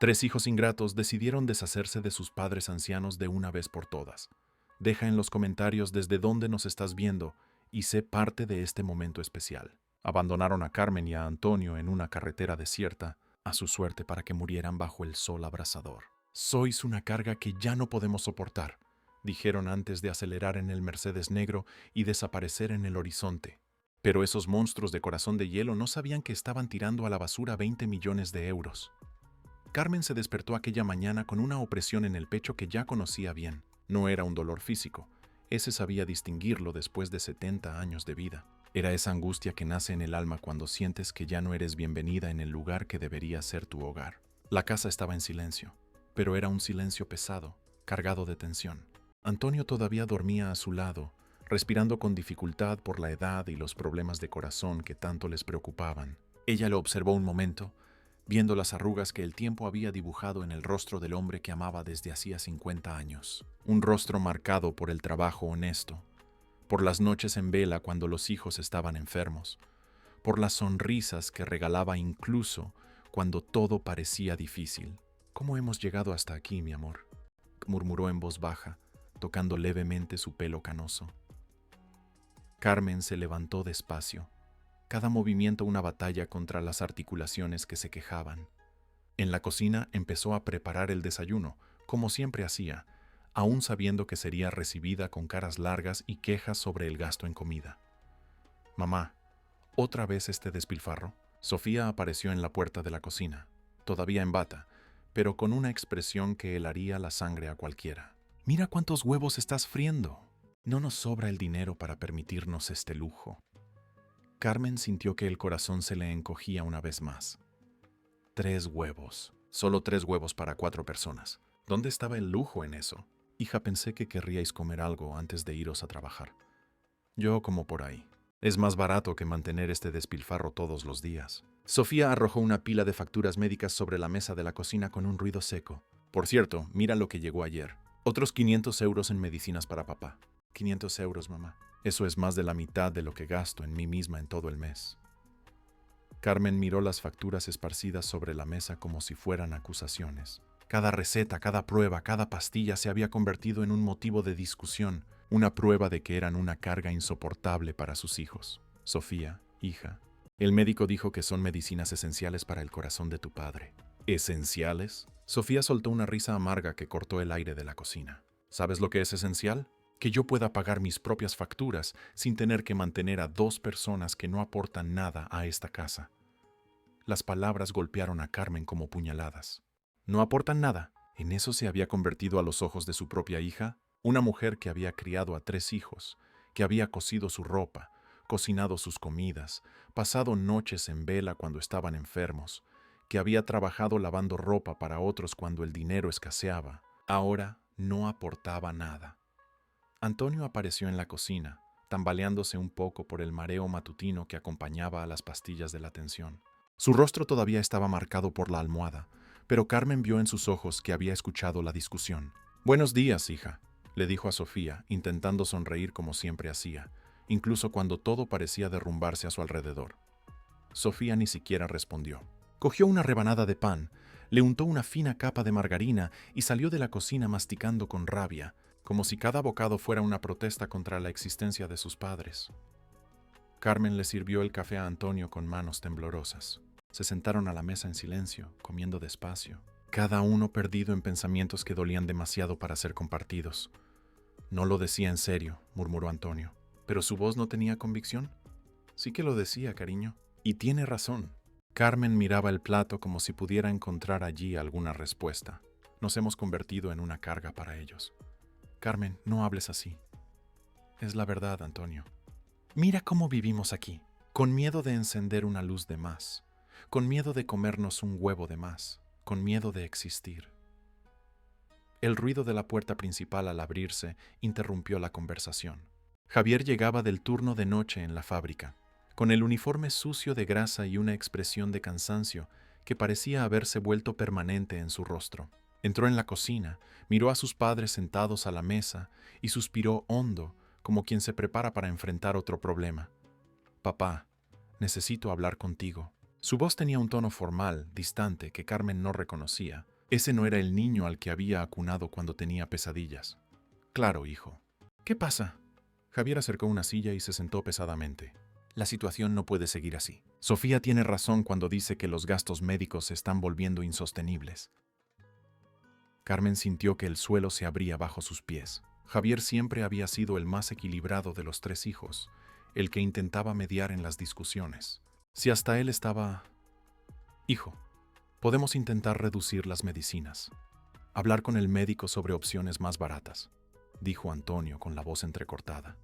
Tres hijos ingratos decidieron deshacerse de sus padres ancianos de una vez por todas. Deja en los comentarios desde dónde nos estás viendo y sé parte de este momento especial. Abandonaron a Carmen y a Antonio en una carretera desierta, a su suerte para que murieran bajo el sol abrasador. Sois una carga que ya no podemos soportar, dijeron antes de acelerar en el Mercedes negro y desaparecer en el horizonte. Pero esos monstruos de corazón de hielo no sabían que estaban tirando a la basura 20 millones de euros. Carmen se despertó aquella mañana con una opresión en el pecho que ya conocía bien. No era un dolor físico, ese sabía distinguirlo después de 70 años de vida. Era esa angustia que nace en el alma cuando sientes que ya no eres bienvenida en el lugar que debería ser tu hogar. La casa estaba en silencio, pero era un silencio pesado, cargado de tensión. Antonio todavía dormía a su lado, respirando con dificultad por la edad y los problemas de corazón que tanto les preocupaban. Ella lo observó un momento, viendo las arrugas que el tiempo había dibujado en el rostro del hombre que amaba desde hacía 50 años. Un rostro marcado por el trabajo honesto, por las noches en vela cuando los hijos estaban enfermos, por las sonrisas que regalaba incluso cuando todo parecía difícil. «¿Cómo hemos llegado hasta aquí, mi amor?», murmuró en voz baja, tocando levemente su pelo canoso. Carmen se levantó despacio, cada movimiento una batalla contra las articulaciones que se quejaban. En la cocina empezó a preparar el desayuno, como siempre hacía, aún sabiendo que sería recibida con caras largas y quejas sobre el gasto en comida. «Mamá, ¿otra vez este despilfarro?». Sofía apareció en la puerta de la cocina, todavía en bata, pero con una expresión que helaría la sangre a cualquiera. «Mira cuántos huevos estás friendo. No nos sobra el dinero para permitirnos este lujo». Carmen sintió que el corazón se le encogía una vez más. 3 huevos. Solo 3 huevos para 4 personas. ¿Dónde estaba el lujo en eso? «Hija, pensé que querríais comer algo antes de iros a trabajar. Yo como por ahí. Es más barato que mantener este despilfarro todos los días». Sofía arrojó una pila de facturas médicas sobre la mesa de la cocina con un ruido seco. «Por cierto, mira lo que llegó ayer. Otros 500 euros en medicinas para papá». «500 euros, mamá. Eso es más de la mitad de lo que gasto en mí misma en todo el mes». Carmen miró las facturas esparcidas sobre la mesa como si fueran acusaciones. Cada receta, cada prueba, cada pastilla se había convertido en un motivo de discusión, una prueba de que eran una carga insoportable para sus hijos. «Sofía, hija, el médico dijo que son medicinas esenciales para el corazón de tu padre». «¿Esenciales?». Sofía soltó una risa amarga que cortó el aire de la cocina. «¿Sabes lo que es esencial? Que yo pueda pagar mis propias facturas sin tener que mantener a 2 personas que no aportan nada a esta casa». Las palabras golpearon a Carmen como puñaladas. «¿No aportan nada?». ¿En eso se había convertido a los ojos de su propia hija? Una mujer que había criado a 3 hijos, que había cosido su ropa, cocinado sus comidas, pasado noches en vela cuando estaban enfermos, que había trabajado lavando ropa para otros cuando el dinero escaseaba. Ahora no aportaba nada. Antonio apareció en la cocina, tambaleándose un poco por el mareo matutino que acompañaba a las pastillas de la tensión. Su rostro todavía estaba marcado por la almohada, pero Carmen vio en sus ojos que había escuchado la discusión. «Buenos días, hija», le dijo a Sofía, intentando sonreír como siempre hacía, incluso cuando todo parecía derrumbarse a su alrededor. Sofía ni siquiera respondió. Cogió una rebanada de pan, le untó una fina capa de margarina y salió de la cocina masticando con rabia, como si cada bocado fuera una protesta contra la existencia de sus padres. Carmen le sirvió el café a Antonio con manos temblorosas. Se sentaron a la mesa en silencio, comiendo despacio, cada uno perdido en pensamientos que dolían demasiado para ser compartidos. «No lo decía en serio», murmuró Antonio. «¿Pero su voz no tenía convicción?». «Sí que lo decía, cariño. Y tiene razón». Carmen miraba el plato como si pudiera encontrar allí alguna respuesta. «Nos hemos convertido en una carga para ellos». «Carmen, no hables así». «Es la verdad, Antonio. Mira cómo vivimos aquí, con miedo de encender una luz de más, con miedo de comernos un huevo de más, con miedo de existir». El ruido de la puerta principal al abrirse interrumpió la conversación. Javier llegaba del turno de noche en la fábrica, con el uniforme sucio de grasa y una expresión de cansancio que parecía haberse vuelto permanente en su rostro. Entró en la cocina, miró a sus padres sentados a la mesa y suspiró hondo, como quien se prepara para enfrentar otro problema. «Papá, necesito hablar contigo». Su voz tenía un tono formal, distante, que Carmen no reconocía, Ese no era el niño al que había acunado cuando tenía pesadillas. Claro, hijo. ¿Qué pasa? Javier acercó una silla y se sentó pesadamente. La situación no puede seguir así. Sofía tiene razón cuando dice que los gastos médicos se están volviendo insostenibles. Carmen sintió que el suelo se abría bajo sus pies. Javier siempre había sido el más equilibrado de los tres hijos, el que intentaba mediar en las discusiones. Si hasta él estaba... Hijo, podemos intentar reducir las medicinas. Hablar con el médico sobre opciones más baratas, dijo Antonio con la voz entrecortada.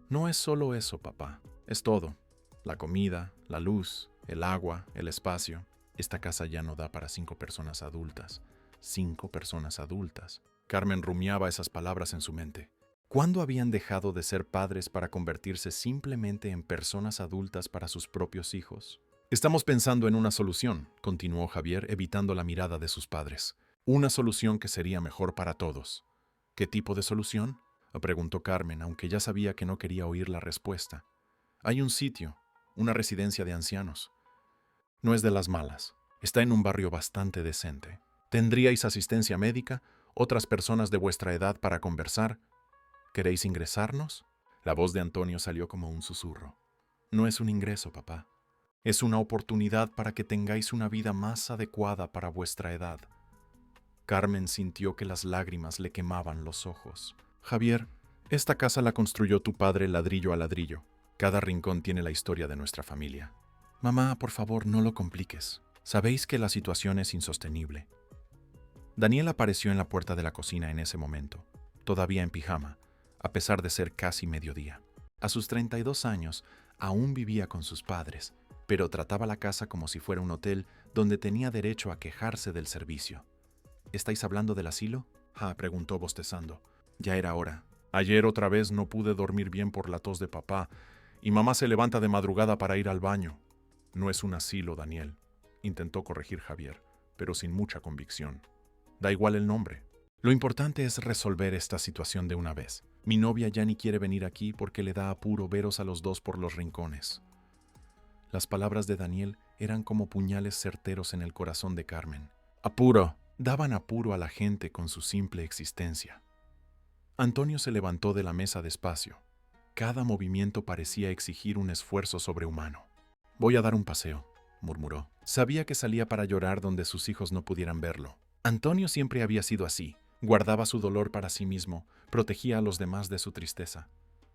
No es solo eso, papá. Es todo. La comida, la luz, el agua, el espacio. Esta casa ya no da para 5 personas adultas. 5 personas adultas. Carmen rumiaba esas palabras en su mente. ¿Cuándo habían dejado de ser padres para convertirse simplemente en personas adultas para sus propios hijos? Estamos pensando en una solución, continuó Javier, evitando la mirada de sus padres. Una solución que sería mejor para todos. ¿Qué tipo de solución?, preguntó Carmen, aunque ya sabía que no quería oír la respuesta. Hay un sitio, una residencia de ancianos. No es de las malas. Está en un barrio bastante decente. Tendríais asistencia médica, otras personas de vuestra edad para conversar. ¿Queréis ingresarnos? La voz de Antonio salió como un susurro. No es un ingreso, papá. Es una oportunidad para que tengáis una vida más adecuada para vuestra edad. Carmen sintió que las lágrimas le quemaban los ojos. Javier, esta casa la construyó tu padre ladrillo a ladrillo. Cada rincón tiene la historia de nuestra familia. Mamá, por favor, no lo compliques. Sabéis que la situación es insostenible. Daniel apareció en la puerta de la cocina en ese momento, todavía en pijama, a pesar de ser casi mediodía. A sus 32 años, aún vivía con sus padres, pero trataba la casa como si fuera un hotel donde tenía derecho a quejarse del servicio. ¿Estáis hablando del asilo?, preguntó bostezando. Ya era hora. Ayer otra vez no pude dormir bien por la tos de papá, y mamá se levanta de madrugada para ir al baño. No es un asilo, Daniel, intentó corregir Javier, pero sin mucha convicción. Da igual el nombre. Lo importante es resolver esta situación de una vez. Mi novia ya ni quiere venir aquí porque le da apuro veros a los dos por los rincones. Las palabras de Daniel eran como puñales certeros en el corazón de Carmen. Apuro. Daban apuro a la gente con su simple existencia. Antonio se levantó de la mesa despacio. Cada movimiento parecía exigir un esfuerzo sobrehumano. Voy a dar un paseo, murmuró. Sabía que salía para llorar donde sus hijos no pudieran verlo. Antonio siempre había sido así. Guardaba su dolor para sí mismo, protegía a los demás de su tristeza.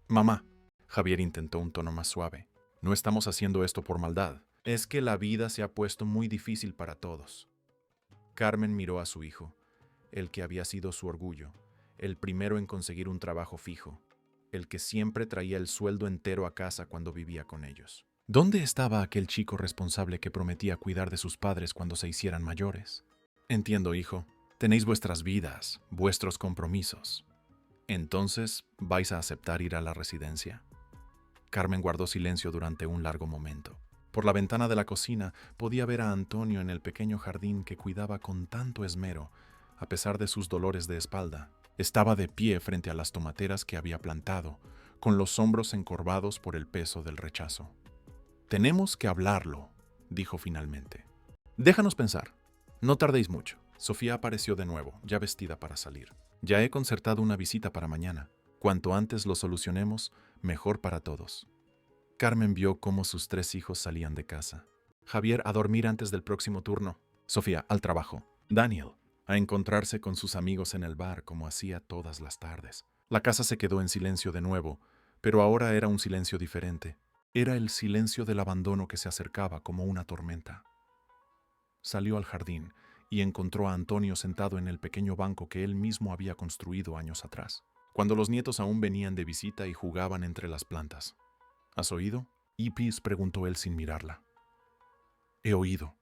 Mamá, Javier intentó un tono más suave. No estamos haciendo esto por maldad. Es que la vida se ha puesto muy difícil para todos. Carmen miró a su hijo, el que había sido su orgullo, el primero en conseguir un trabajo fijo, el que siempre traía el sueldo entero a casa cuando vivía con ellos. ¿Dónde estaba aquel chico responsable que prometía cuidar de sus padres cuando se hicieran mayores? Entiendo, hijo. Tenéis vuestras vidas, vuestros compromisos. ¿Entonces vais a aceptar ir a la residencia? Carmen guardó silencio durante un largo momento. Por la ventana de la cocina podía ver a Antonio en el pequeño jardín que cuidaba con tanto esmero, a pesar de sus dolores de espalda. Estaba de pie frente a las tomateras que había plantado, con los hombros encorvados por el peso del rechazo. Tenemos que hablarlo, dijo finalmente. Déjanos pensar. No tardéis mucho. Sofía apareció de nuevo, ya vestida para salir. Ya he concertado una visita para mañana. Cuanto antes lo solucionemos, mejor para todos. Carmen vio cómo sus 3 hijos salían de casa. Javier a dormir antes del próximo turno. Sofía al trabajo. Daniel a encontrarse con sus amigos en el bar como hacía todas las tardes. La casa se quedó en silencio de nuevo, pero ahora era un silencio diferente. Era el silencio del abandono que se acercaba como una tormenta. Salió al jardín y encontró a Antonio sentado en el pequeño banco que él mismo había construido años atrás, cuando los nietos aún venían de visita y jugaban entre las plantas. ¿Has oído? Ipis preguntó él sin mirarla. He oído.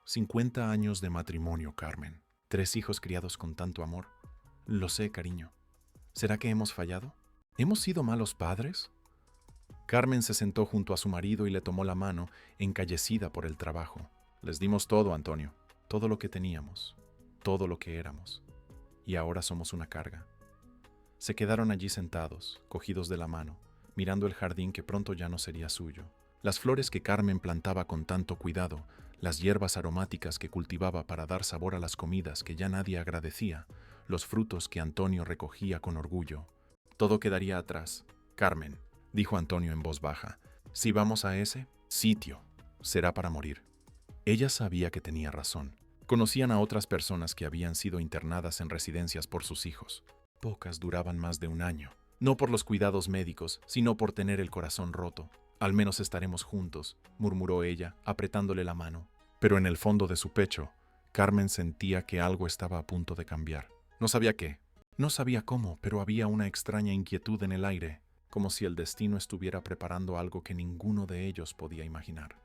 50 años de matrimonio, Carmen. 3 hijos criados con tanto amor. Lo sé, cariño. ¿Será que hemos fallado? ¿Hemos sido malos padres? Carmen se sentó junto a su marido y le tomó la mano, encallecida por el trabajo. Les dimos todo, Antonio. Todo lo que teníamos. Todo lo que éramos. Y ahora somos una carga. Se quedaron allí sentados, cogidos de la mano, mirando el jardín que pronto ya no sería suyo. Las flores que Carmen plantaba con tanto cuidado las hierbas aromáticas que cultivaba para dar sabor a las comidas que ya nadie agradecía, los frutos que Antonio recogía con orgullo. Todo quedaría atrás. Carmen, dijo Antonio en voz baja, si vamos a ese sitio, será para morir. Ella sabía que tenía razón. Conocían a otras personas que habían sido internadas en residencias por sus hijos. Pocas duraban más de un año. No por los cuidados médicos, sino por tener el corazón roto. Al menos estaremos juntos, murmuró ella, apretándole la mano. Pero en el fondo de su pecho, Carmen sentía que algo estaba a punto de cambiar. No sabía qué, no sabía cómo, pero había una extraña inquietud en el aire, como si el destino estuviera preparando algo que ninguno de ellos podía imaginar.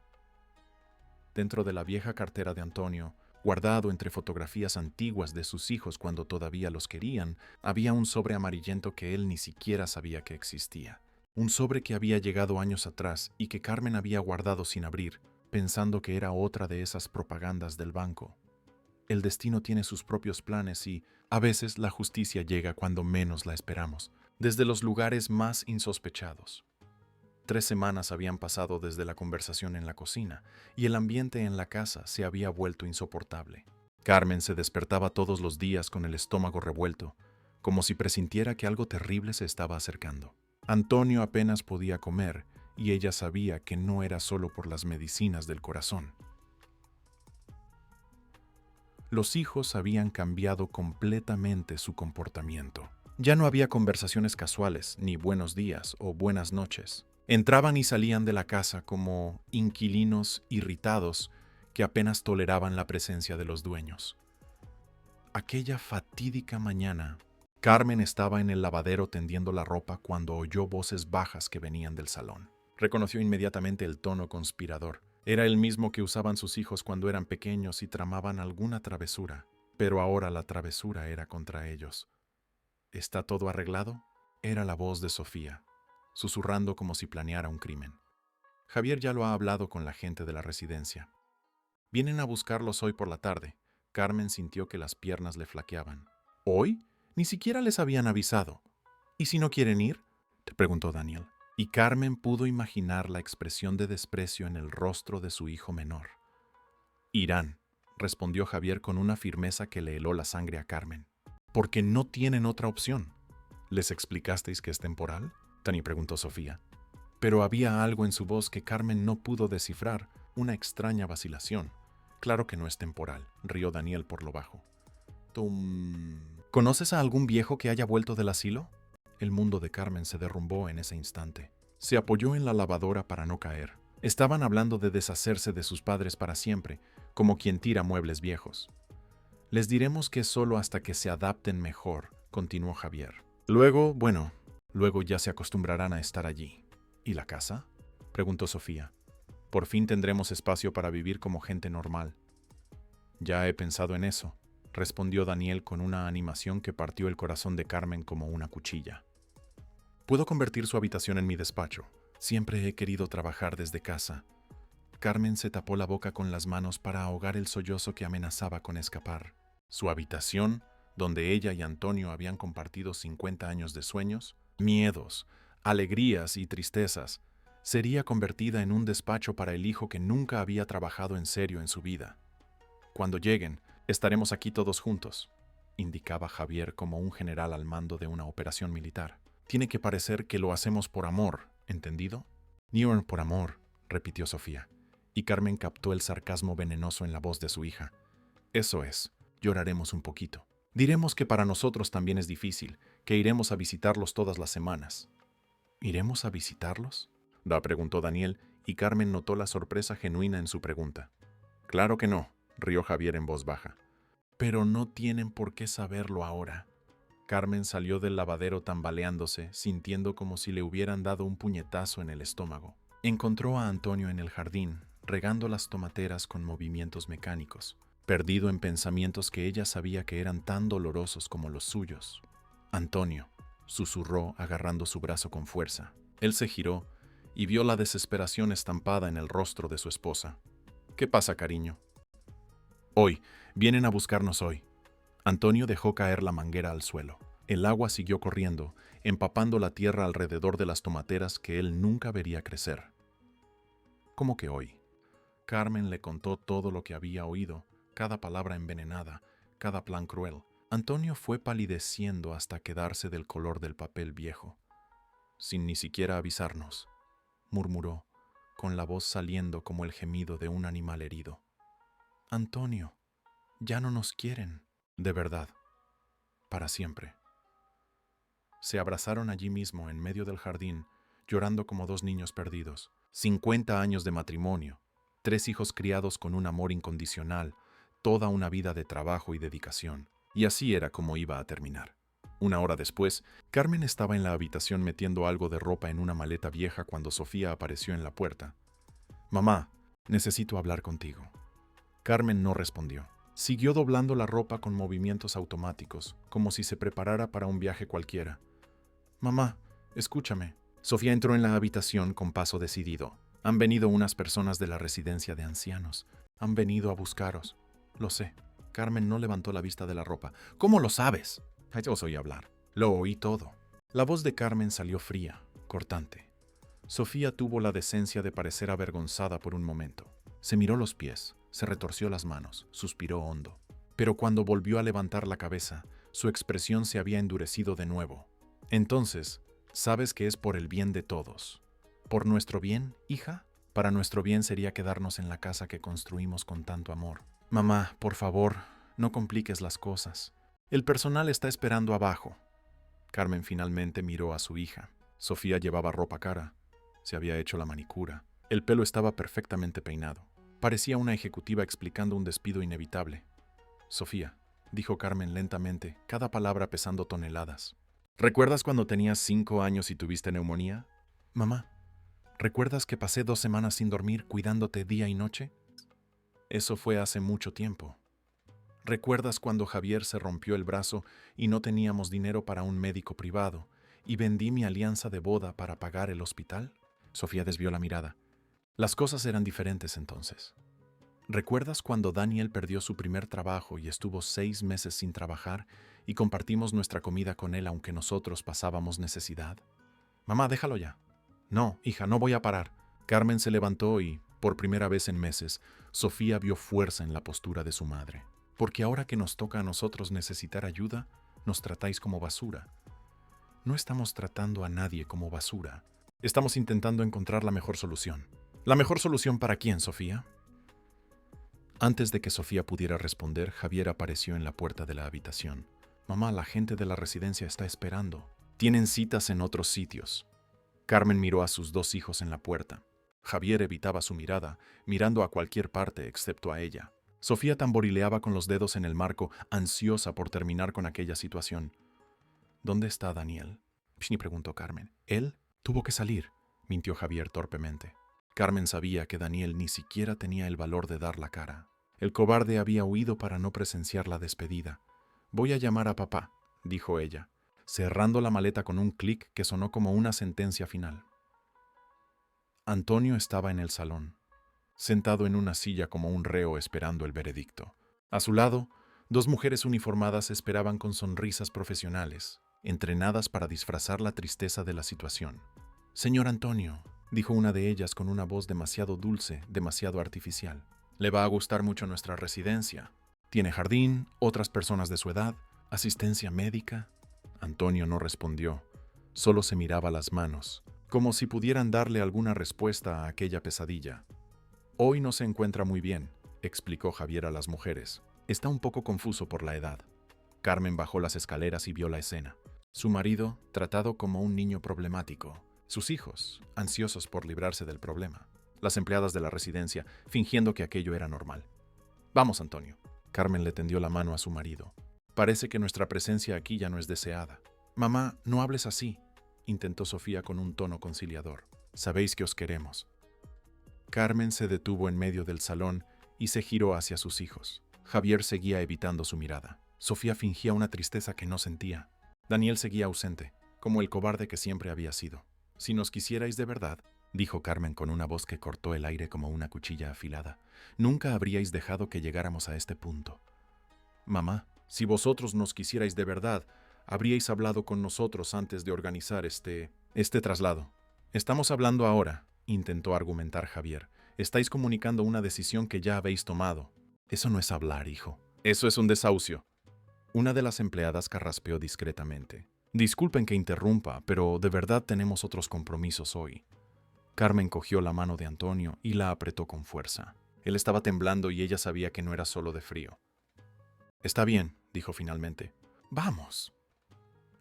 Dentro de la vieja cartera de Antonio, guardado entre fotografías antiguas de sus hijos cuando todavía los querían, había un sobre amarillento que él ni siquiera sabía que existía. Un sobre que había llegado años atrás y que Carmen había guardado sin abrir, pensando que era otra de esas propagandas del banco. El destino tiene sus propios planes y, a veces, la justicia llega cuando menos la esperamos, desde los lugares más insospechados. 3 semanas habían pasado desde la conversación en la cocina, y el ambiente en la casa se había vuelto insoportable. Carmen se despertaba todos los días con el estómago revuelto, como si presintiera que algo terrible se estaba acercando. Antonio apenas podía comer, y ella sabía que no era solo por las medicinas del corazón. Los hijos habían cambiado completamente su comportamiento. Ya no había conversaciones casuales, ni buenos días o buenas noches. Entraban y salían de la casa como inquilinos irritados que apenas toleraban la presencia de los dueños. Aquella fatídica mañana, Carmen estaba en el lavadero tendiendo la ropa cuando oyó voces bajas que venían del salón. Reconoció inmediatamente el tono conspirador. Era el mismo que usaban sus hijos cuando eran pequeños y tramaban alguna travesura, pero ahora la travesura era contra ellos. ¿Está todo arreglado? Era la voz de Sofía, susurrando como si planeara un crimen. Javier ya lo ha hablado con la gente de la residencia. Vienen a buscarlos hoy por la tarde. Carmen sintió que las piernas le flaqueaban. ¿Hoy? Ni siquiera les habían avisado. ¿Y si no quieren ir?, te preguntó Daniel. Y Carmen pudo imaginar la expresión de desprecio en el rostro de su hijo menor. Irán, respondió Javier con una firmeza que le heló la sangre a Carmen. Porque no tienen otra opción. ¿Les explicasteis que es temporal?, Tani preguntó Sofía. Pero había algo en su voz que Carmen no pudo descifrar, una extraña vacilación. Claro que no es temporal, rió Daniel por lo bajo. ¿Conoces a algún viejo que haya vuelto del asilo? El mundo de Carmen se derrumbó en ese instante. Se apoyó en la lavadora para no caer. Estaban hablando de deshacerse de sus padres para siempre, como quien tira muebles viejos. Les diremos que solo hasta que se adapten mejor, continuó Javier. Luego ya se acostumbrarán a estar allí. ¿Y la casa?, preguntó Sofía. Por fin tendremos espacio para vivir como gente normal. Ya he pensado en eso, respondió Daniel con una animación que partió el corazón de Carmen como una cuchilla. Puedo convertir su habitación en mi despacho. Siempre he querido trabajar desde casa. Carmen se tapó la boca con las manos para ahogar el sollozo que amenazaba con escapar. Su habitación, donde ella y Antonio habían compartido 50 años de sueños, miedos, alegrías y tristezas, sería convertida en un despacho para el hijo que nunca había trabajado en serio en su vida. Cuando lleguen, estaremos aquí todos juntos, indicaba Javier como un general al mando de una operación militar. Tiene que parecer que lo hacemos por amor, ¿entendido? Ni por amor, repitió Sofía, y Carmen captó el sarcasmo venenoso en la voz de su hija. Eso es, lloraremos un poquito. Diremos que para nosotros también es difícil, que iremos a visitarlos todas las semanas. ¿Iremos a visitarlos?, preguntó Daniel, y Carmen notó la sorpresa genuina en su pregunta. Claro que no, rió Javier en voz baja. Pero no tienen por qué saberlo ahora. Carmen salió del lavadero tambaleándose, sintiendo como si le hubieran dado un puñetazo en el estómago. Encontró a Antonio en el jardín, regando las tomateras con movimientos mecánicos, perdido en pensamientos que ella sabía que eran tan dolorosos como los suyos. Antonio, susurró agarrando su brazo con fuerza. Él se giró y vio la desesperación estampada en el rostro de su esposa. ¿Qué pasa, cariño? Hoy, vienen a buscarnos hoy. Antonio dejó caer la manguera al suelo. El agua siguió corriendo, empapando la tierra alrededor de las tomateras que él nunca vería crecer. ¿Cómo que hoy? Carmen le contó todo lo que había oído, cada palabra envenenada, cada plan cruel. Antonio fue palideciendo hasta quedarse del color del papel viejo. Sin ni siquiera avisarnos, murmuró, con la voz saliendo como el gemido de un animal herido. Antonio, ya no nos quieren. De verdad, para siempre. Se abrazaron allí mismo, en medio del jardín, llorando como dos niños perdidos. 50 años de matrimonio, 3 hijos criados con un amor incondicional, toda una vida de trabajo y dedicación. Y así era como iba a terminar. Una hora después, Carmen estaba en la habitación metiendo algo de ropa en una maleta vieja cuando Sofía apareció en la puerta. «Mamá, necesito hablar contigo». Carmen no respondió. Siguió doblando la ropa con movimientos automáticos, como si se preparara para un viaje cualquiera. «Mamá, escúchame». Sofía entró en la habitación con paso decidido. «Han venido unas personas de la residencia de ancianos. Han venido a buscaros». «Lo sé». Carmen no levantó la vista de la ropa. «¿Cómo lo sabes?» «Yo os oí hablar. Lo oí todo». La voz de Carmen salió fría, cortante. Sofía tuvo la decencia de parecer avergonzada por un momento. Se miró los pies, se retorció las manos, suspiró hondo. Pero cuando volvió a levantar la cabeza, su expresión se había endurecido de nuevo. «Entonces, sabes que es por el bien de todos». «¿Por nuestro bien, hija?» «Para nuestro bien sería quedarnos en la casa que construimos con tanto amor». «Mamá, por favor, no compliques las cosas. El personal está esperando abajo». Carmen finalmente miró a su hija. Sofía llevaba ropa cara. Se había hecho la manicura. El pelo estaba perfectamente peinado. Parecía una ejecutiva explicando un despido inevitable. «Sofía», dijo Carmen lentamente, cada palabra pesando toneladas. «¿Recuerdas cuando tenías 5 años y tuviste neumonía?» «Mamá, ¿recuerdas que pasé 2 semanas sin dormir cuidándote día y noche?» «Eso fue hace mucho tiempo». «¿Recuerdas cuando Javier se rompió el brazo y no teníamos dinero para un médico privado y vendí mi alianza de boda para pagar el hospital?» Sofía desvió la mirada. Las cosas eran diferentes entonces. ¿Recuerdas cuando Daniel perdió su primer trabajo y estuvo 6 meses sin trabajar y compartimos nuestra comida con él aunque nosotros pasábamos necesidad? «Mamá, déjalo ya». «No, hija, no voy a parar». Carmen se levantó y, por primera vez en meses, Sofía vio fuerza en la postura de su madre. «Porque ahora que nos toca a nosotros necesitar ayuda, nos tratáis como basura». «No estamos tratando a nadie como basura. Estamos intentando encontrar la mejor solución». «¿La mejor solución para quién, Sofía?» Antes de que Sofía pudiera responder, Javier apareció en la puerta de la habitación. «Mamá, la gente de la residencia está esperando. Tienen citas en otros sitios». Carmen miró a sus 2 hijos en la puerta. Javier evitaba su mirada, mirando a cualquier parte excepto a ella. Sofía tamborileaba con los dedos en el marco, ansiosa por terminar con aquella situación. «¿Dónde está Daniel?», preguntó Carmen. «Él tuvo que salir», mintió Javier torpemente. Carmen sabía que Daniel ni siquiera tenía el valor de dar la cara. El cobarde había huido para no presenciar la despedida. «Voy a llamar a papá», dijo ella, cerrando la maleta con un clic que sonó como una sentencia final. Antonio estaba en el salón, sentado en una silla como un reo esperando el veredicto. A su lado, 2 mujeres uniformadas esperaban con sonrisas profesionales, entrenadas para disfrazar la tristeza de la situación. «Señor Antonio», dijo una de ellas con una voz demasiado dulce, demasiado artificial. «Le va a gustar mucho nuestra residencia. Tiene jardín, otras personas de su edad, asistencia médica». Antonio no respondió, solo se miraba las manos, como si pudieran darle alguna respuesta a aquella pesadilla. «Hoy no se encuentra muy bien», explicó Javier a las mujeres. «Está un poco confuso por la edad». Carmen bajó las escaleras y vio la escena. Su marido, tratado como un niño problemático. Sus hijos, ansiosos por librarse del problema. Las empleadas de la residencia, fingiendo que aquello era normal. «Vamos, Antonio». Carmen le tendió la mano a su marido. «Parece que nuestra presencia aquí ya no es deseada». «Mamá, no hables así», intentó Sofía con un tono conciliador. «Sabéis que os queremos». Carmen se detuvo en medio del salón y se giró hacia sus hijos. Javier seguía evitando su mirada. Sofía fingía una tristeza que no sentía. Daniel seguía ausente, como el cobarde que siempre había sido. «Si nos quisierais de verdad», dijo Carmen con una voz que cortó el aire como una cuchilla afilada, «nunca habríais dejado que llegáramos a este punto». «Mamá, si vosotros nos quisierais de verdad, habríais hablado con nosotros antes de organizar este traslado». «Estamos hablando ahora», intentó argumentar Javier. Estáis comunicando una decisión que ya habéis tomado. Eso no es hablar, hijo. Eso es un desahucio. Una de las empleadas carraspeó discretamente. Disculpen que interrumpa, pero de verdad tenemos otros compromisos hoy. Carmen cogió la mano de Antonio y la apretó con fuerza. Él estaba temblando y ella sabía que no era solo de frío. Está bien, dijo finalmente. Vamos.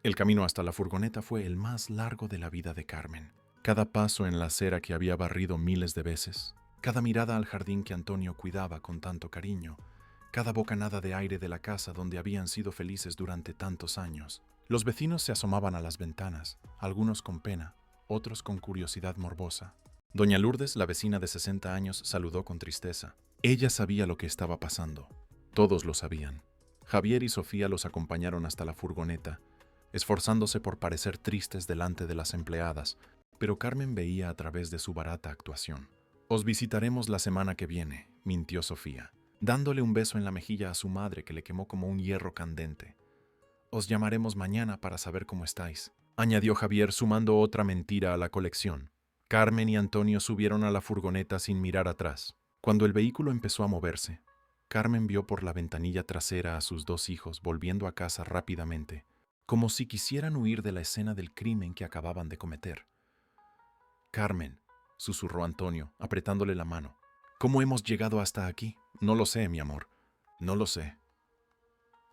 El camino hasta la furgoneta fue el más largo de la vida de Carmen. Cada paso en la acera que había barrido miles de veces, cada mirada al jardín que Antonio cuidaba con tanto cariño, cada bocanada de aire de la casa donde habían sido felices durante tantos años. Los vecinos se asomaban a las ventanas, algunos con pena, otros con curiosidad morbosa. Doña Lourdes, la vecina de 60 años, saludó con tristeza. Ella sabía lo que estaba pasando. Todos lo sabían. Javier y Sofía los acompañaron hasta la furgoneta, esforzándose por parecer tristes delante de las empleadas, pero Carmen veía a través de su barata actuación. Os visitaremos la semana que viene, mintió Sofía, dándole un beso en la mejilla a su madre que le quemó como un hierro candente. Os llamaremos mañana para saber cómo estáis, añadió Javier sumando otra mentira a la colección. Carmen y Antonio subieron a la furgoneta sin mirar atrás. Cuando el vehículo empezó a moverse, Carmen vio por la ventanilla trasera a sus dos hijos volviendo a casa rápidamente, como si quisieran huir de la escena del crimen que acababan de cometer. Carmen, susurró Antonio, apretándole la mano. ¿Cómo hemos llegado hasta aquí? No lo sé, mi amor. No lo sé.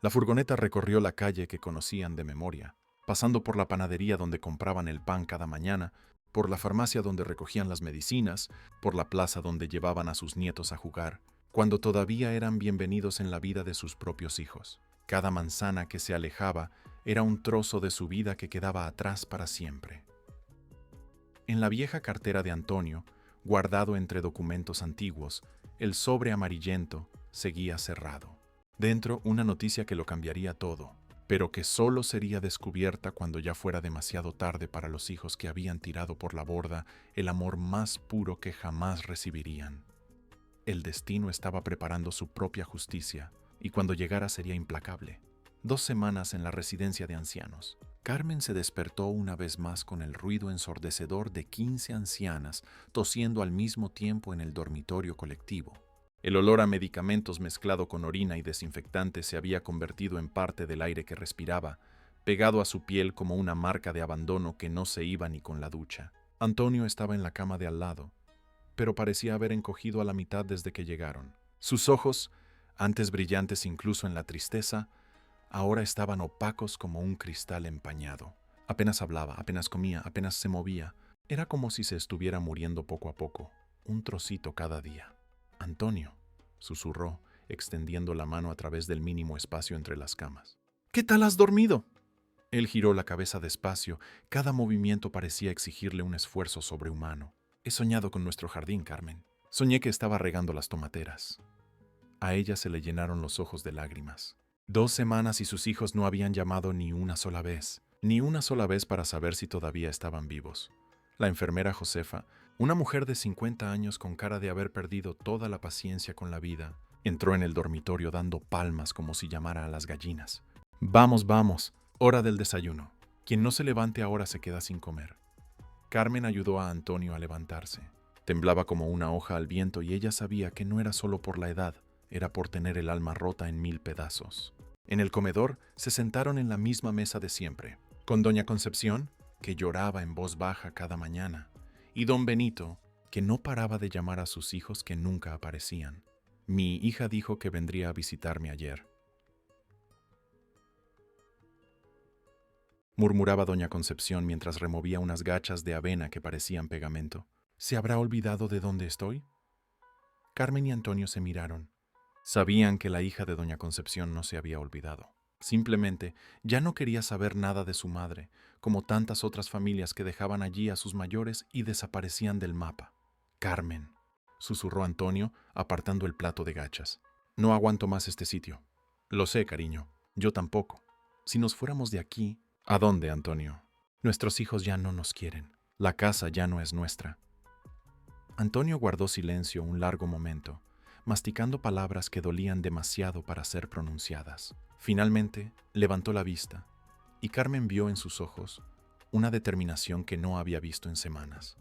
La furgoneta recorrió la calle que conocían de memoria, pasando por la panadería donde compraban el pan cada mañana, por la farmacia donde recogían las medicinas, por la plaza donde llevaban a sus nietos a jugar, cuando todavía eran bienvenidos en la vida de sus propios hijos. Cada manzana que se alejaba era un trozo de su vida que quedaba atrás para siempre. En la vieja cartera de Antonio, guardado entre documentos antiguos, el sobre amarillento seguía cerrado. Dentro, una noticia que lo cambiaría todo, pero que solo sería descubierta cuando ya fuera demasiado tarde para los hijos que habían tirado por la borda el amor más puro que jamás recibirían. El destino estaba preparando su propia justicia, y cuando llegara sería implacable. 2 semanas en la residencia de ancianos. Carmen se despertó una vez más con el ruido ensordecedor de 15 ancianas tosiendo al mismo tiempo en el dormitorio colectivo. El olor a medicamentos mezclado con orina y desinfectante se había convertido en parte del aire que respiraba, pegado a su piel como una marca de abandono que no se iba ni con la ducha. Antonio estaba en la cama de al lado, pero parecía haber encogido a la mitad desde que llegaron. Sus ojos, antes brillantes incluso en la tristeza, ahora estaban opacos como un cristal empañado. Apenas hablaba, apenas comía, apenas se movía. Era como si se estuviera muriendo poco a poco, un trocito cada día. Antonio, susurró, extendiendo la mano a través del mínimo espacio entre las camas. ¿Qué tal has dormido? Él giró la cabeza despacio, cada movimiento parecía exigirle un esfuerzo sobrehumano. He soñado con nuestro jardín, Carmen. Soñé que estaba regando las tomateras. A ella se le llenaron los ojos de lágrimas. 2 semanas y sus hijos no habían llamado ni una sola vez para saber si todavía estaban vivos. La enfermera Josefa, una mujer de 50 años con cara de haber perdido toda la paciencia con la vida, entró en el dormitorio dando palmas como si llamara a las gallinas. Vamos, vamos, hora del desayuno. Quien no se levante ahora se queda sin comer. Carmen ayudó a Antonio a levantarse. Temblaba como una hoja al viento y ella sabía que no era solo por la edad, era por tener el alma rota en 1000 pedazos. En el comedor se sentaron en la misma mesa de siempre, con doña Concepción, que lloraba en voz baja cada mañana, y don Benito, que no paraba de llamar a sus hijos que nunca aparecían. Mi hija dijo que vendría a visitarme ayer, murmuraba doña Concepción mientras removía unas gachas de avena que parecían pegamento. ¿Se habrá olvidado de dónde estoy? Carmen y Antonio se miraron. Sabían que la hija de doña Concepción no se había olvidado. Simplemente ya no quería saber nada de su madre, como tantas otras familias que dejaban allí a sus mayores y desaparecían del mapa. Carmen, susurró Antonio, apartando el plato de gachas. No aguanto más este sitio. Lo sé, cariño. Yo tampoco. Si nos fuéramos de aquí... ¿A dónde, Antonio? Nuestros hijos ya no nos quieren. La casa ya no es nuestra. Antonio guardó silencio un largo momento, masticando palabras que dolían demasiado para ser pronunciadas. Finalmente, levantó la vista, y Carmen vio en sus ojos una determinación que no había visto en semanas.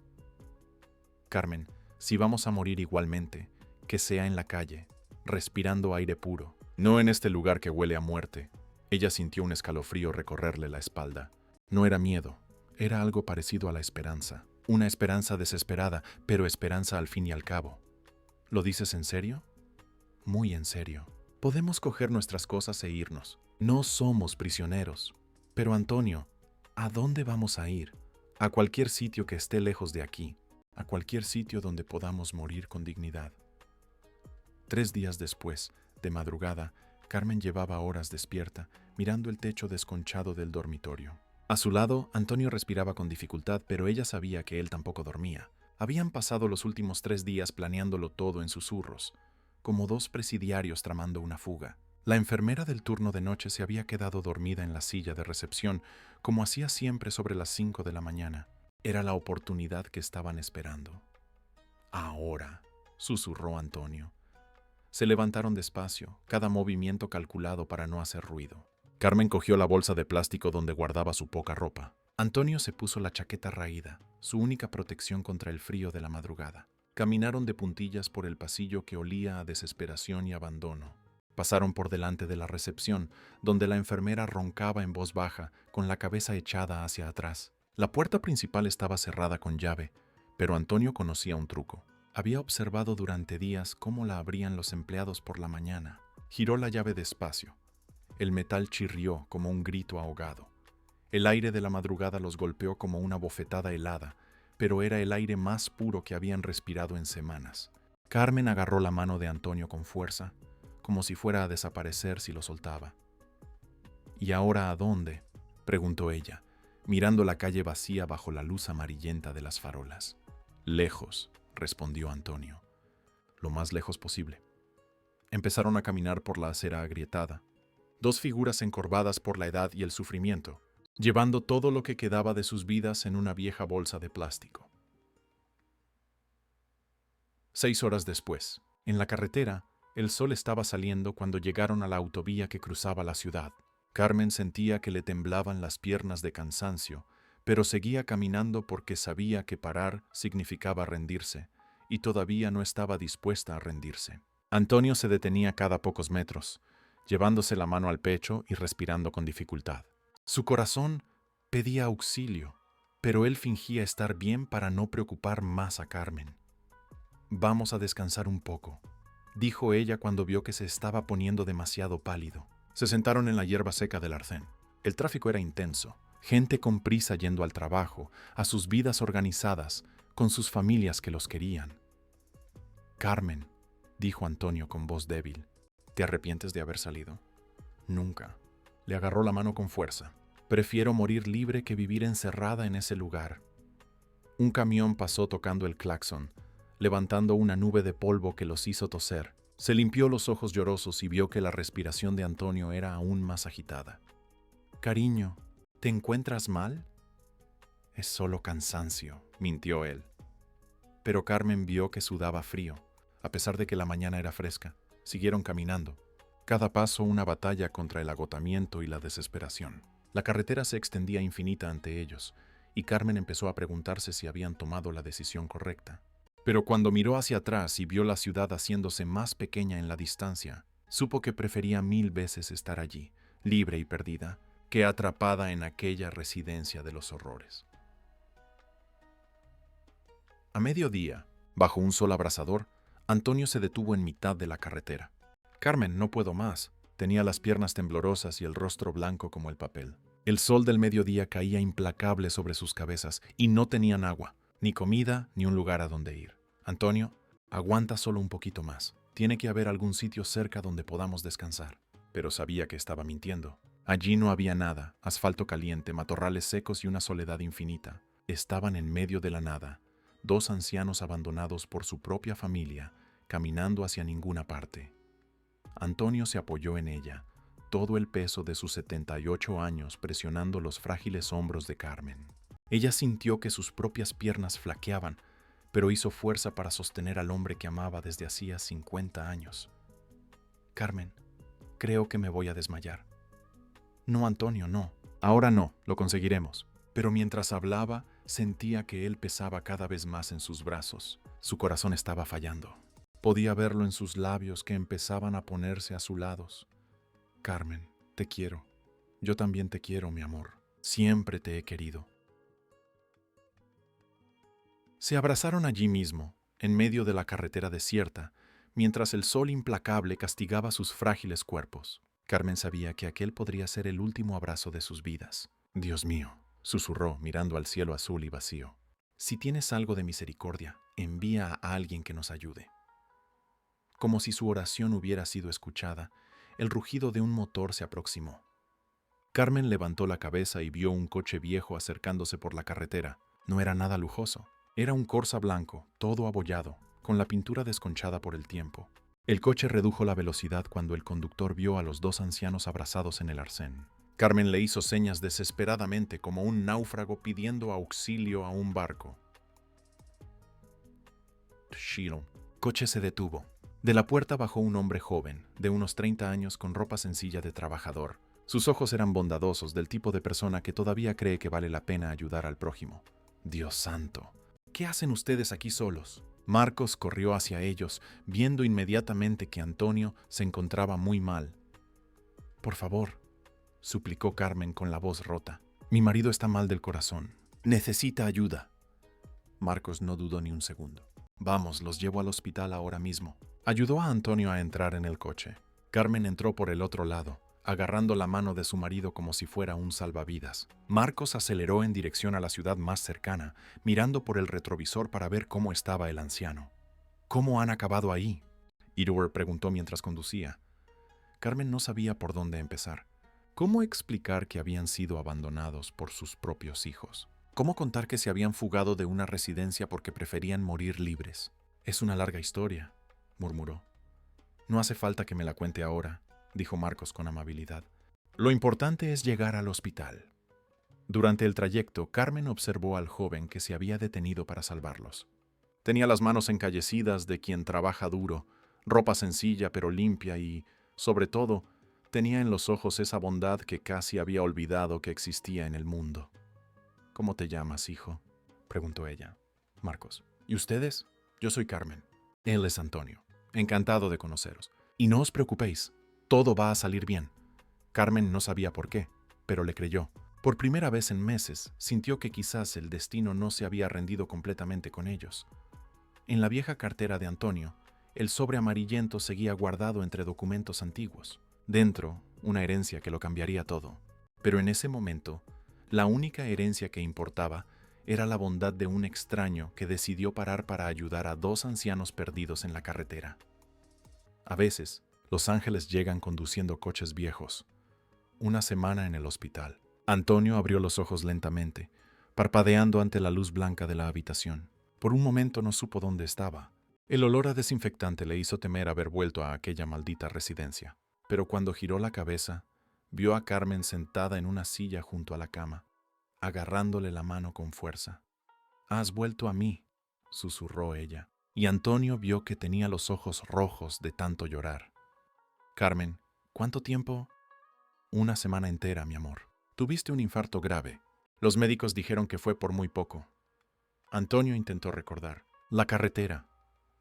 Carmen, Si vamos a morir igualmente, que sea en la calle, respirando aire puro, no en este lugar que huele a muerte. Ella sintió un escalofrío recorrerle la espalda. No era miedo, era algo parecido a la esperanza. Una esperanza desesperada, pero esperanza al fin y al cabo. ¿Lo dices en serio? Muy en serio. Podemos coger nuestras cosas e irnos. No somos prisioneros. Pero Antonio, ¿a dónde vamos a ir? A cualquier sitio que esté lejos de aquí. A cualquier sitio donde podamos morir con dignidad. 3 días después, de madrugada, Carmen llevaba horas despierta, mirando el techo desconchado del dormitorio. A su lado, Antonio respiraba con dificultad, pero ella sabía que él tampoco dormía. Habían pasado los últimos 3 días planeándolo todo en susurros, como 2 presidiarios tramando una fuga. La enfermera del turno de noche se había quedado dormida en la silla de recepción, como hacía siempre sobre las 5 de la mañana. Era la oportunidad que estaban esperando. Ahora, susurró Antonio. Se levantaron despacio, cada movimiento calculado para no hacer ruido. Carmen cogió la bolsa de plástico donde guardaba su poca ropa. Antonio se puso la chaqueta raída, su única protección contra el frío de la madrugada. Caminaron de puntillas por el pasillo que olía a desesperación y abandono. Pasaron por delante de la recepción, donde la enfermera roncaba en voz baja, con la cabeza echada hacia atrás. La puerta principal estaba cerrada con llave, pero Antonio conocía un truco. Había observado durante días cómo la abrían los empleados por la mañana. Giró la llave despacio. El metal chirrió como un grito ahogado. El aire de la madrugada los golpeó como una bofetada helada, pero era el aire más puro que habían respirado en semanas. Carmen agarró la mano de Antonio con fuerza, como si fuera a desaparecer si lo soltaba. ¿Y ahora a dónde?, preguntó ella, mirando la calle vacía bajo la luz amarillenta de las farolas. Lejos, respondió Antonio. Lo más lejos posible. Empezaron a caminar por la acera agrietada. 2 figuras encorvadas por la edad y el sufrimiento, llevando todo lo que quedaba de sus vidas en una vieja bolsa de plástico. 6 horas después, en la carretera, el sol estaba saliendo cuando llegaron a la autovía que cruzaba la ciudad. Carmen sentía que le temblaban las piernas de cansancio, pero seguía caminando porque sabía que parar significaba rendirse, y todavía no estaba dispuesta a rendirse. Antonio se detenía cada pocos metros, llevándose la mano al pecho y respirando con dificultad. Su corazón pedía auxilio, pero él fingía estar bien para no preocupar más a Carmen. «Vamos a descansar un poco», dijo ella cuando vio que se estaba poniendo demasiado pálido. Se sentaron en la hierba seca del arcén. El tráfico era intenso, gente con prisa yendo al trabajo, a sus vidas organizadas, con sus familias que los querían. «Carmen», dijo Antonio con voz débil, «¿te arrepientes de haber salido?» «Nunca». Le agarró la mano con fuerza. «Prefiero morir libre que vivir encerrada en ese lugar». Un camión pasó tocando el claxon, levantando una nube de polvo que los hizo toser. Se limpió los ojos llorosos y vio que la respiración de Antonio era aún más agitada. «Cariño, ¿te encuentras mal?» «Es solo cansancio», mintió él. Pero Carmen vio que sudaba frío, a pesar de que la mañana era fresca. Siguieron caminando. Cada paso una batalla contra el agotamiento y la desesperación. La carretera se extendía infinita ante ellos, y Carmen empezó a preguntarse si habían tomado la decisión correcta. Pero cuando miró hacia atrás y vio la ciudad haciéndose más pequeña en la distancia, supo que prefería 1000 veces estar allí, libre y perdida, que atrapada en aquella residencia de los horrores. A mediodía, bajo un sol abrasador, Antonio se detuvo en mitad de la carretera. «Carmen, no puedo más». Tenía las piernas temblorosas y el rostro blanco como el papel. El sol del mediodía caía implacable sobre sus cabezas y no tenían agua, ni comida, ni un lugar a donde ir. «Antonio, aguanta solo un poquito más. Tiene que haber algún sitio cerca donde podamos descansar». Pero sabía que estaba mintiendo. Allí no había nada, asfalto caliente, matorrales secos y una soledad infinita. Estaban en medio de la nada, 2 ancianos abandonados por su propia familia, caminando hacia ninguna parte. Antonio se apoyó en ella, todo el peso de sus 78 años presionando los frágiles hombros de Carmen. Ella sintió que sus propias piernas flaqueaban, pero hizo fuerza para sostener al hombre que amaba desde hacía 50 años. «Carmen, creo que me voy a desmayar». «No, Antonio, no. Ahora no, lo conseguiremos». Pero mientras hablaba, Sentía que él pesaba cada vez más en sus brazos. Su corazón estaba fallando. Podía verlo en sus labios que empezaban a ponerse azulados. Carmen, te quiero. Yo también te quiero, mi amor. Siempre te he querido. Se abrazaron allí mismo, en medio de la carretera desierta, mientras el sol implacable castigaba sus frágiles cuerpos. Carmen sabía que aquel podría ser el último abrazo de sus vidas. Dios mío, susurró mirando al cielo azul y vacío. Si tienes algo de misericordia, envía a alguien que nos ayude. Como si su oración hubiera sido escuchada, el rugido de un motor se aproximó. Carmen levantó la cabeza y vio un coche viejo acercándose por la carretera. No era nada lujoso. Era un Corsa blanco, todo abollado, con la pintura desconchada por el tiempo. El coche redujo la velocidad cuando el conductor vio a los dos ancianos abrazados en el arcén. Carmen le hizo señas desesperadamente como un náufrago pidiendo auxilio a un barco. Shiloh. Coche se detuvo. De la puerta bajó un hombre joven, de unos 30 años, con ropa sencilla de trabajador. Sus ojos eran bondadosos, del tipo de persona que todavía cree que vale la pena ayudar al prójimo. Dios santo, ¿qué hacen ustedes aquí solos? Marcos corrió hacia ellos, viendo inmediatamente que Antonio se encontraba muy mal. Por favor, suplicó Carmen con la voz rota. Mi marido está mal del corazón. Necesita ayuda. Marcos no dudó ni un segundo. Vamos, los llevo al hospital ahora mismo. Ayudó a Antonio a entrar en el coche. Carmen entró por el otro lado, agarrando la mano de su marido como si fuera un salvavidas. Marcos aceleró en dirección a la ciudad más cercana, mirando por el retrovisor para ver cómo estaba el anciano. ¿Cómo han acabado ahí?, Edward preguntó mientras conducía. Carmen no sabía por dónde empezar. ¿Cómo explicar que habían sido abandonados por sus propios hijos? ¿Cómo contar que se habían fugado de una residencia porque preferían morir libres? Es una larga historia, murmuró. No hace falta que me la cuente ahora, dijo Marcos con amabilidad. Lo importante es llegar al hospital. Durante el trayecto, Carmen observó al joven que se había detenido para salvarlos. Tenía las manos encallecidas de quien trabaja duro, ropa sencilla pero limpia y, sobre todo, tenía en los ojos esa bondad que casi había olvidado que existía en el mundo. ¿Cómo te llamas, hijo?, preguntó ella. Marcos. ¿Y ustedes? Yo soy Carmen. Él es Antonio. Encantado de conoceros. Y no os preocupéis, todo va a salir bien. Carmen no sabía por qué, pero le creyó. Por primera vez en meses, sintió que quizás el destino no se había rendido completamente con ellos. En la vieja cartera de Antonio, el sobre amarillento seguía guardado entre documentos antiguos. Dentro, una herencia que lo cambiaría todo. Pero en ese momento, la única herencia que importaba era la bondad de un extraño que decidió parar para ayudar a dos ancianos perdidos en la carretera. A veces, los ángeles llegan conduciendo coches viejos. Una semana en el hospital. Antonio abrió los ojos lentamente, parpadeando ante la luz blanca de la habitación. Por un momento no supo dónde estaba. El olor a desinfectante le hizo temer haber vuelto a aquella maldita residencia. Pero cuando giró la cabeza, vio a Carmen sentada en una silla junto a la cama, agarrándole la mano con fuerza. «Has vuelto a mí», susurró ella, y Antonio vio que tenía los ojos rojos de tanto llorar. «Carmen, ¿cuánto tiempo?» «Una semana entera, mi amor. Tuviste un infarto grave. Los médicos dijeron que fue por muy poco». Antonio intentó recordar. La carretera,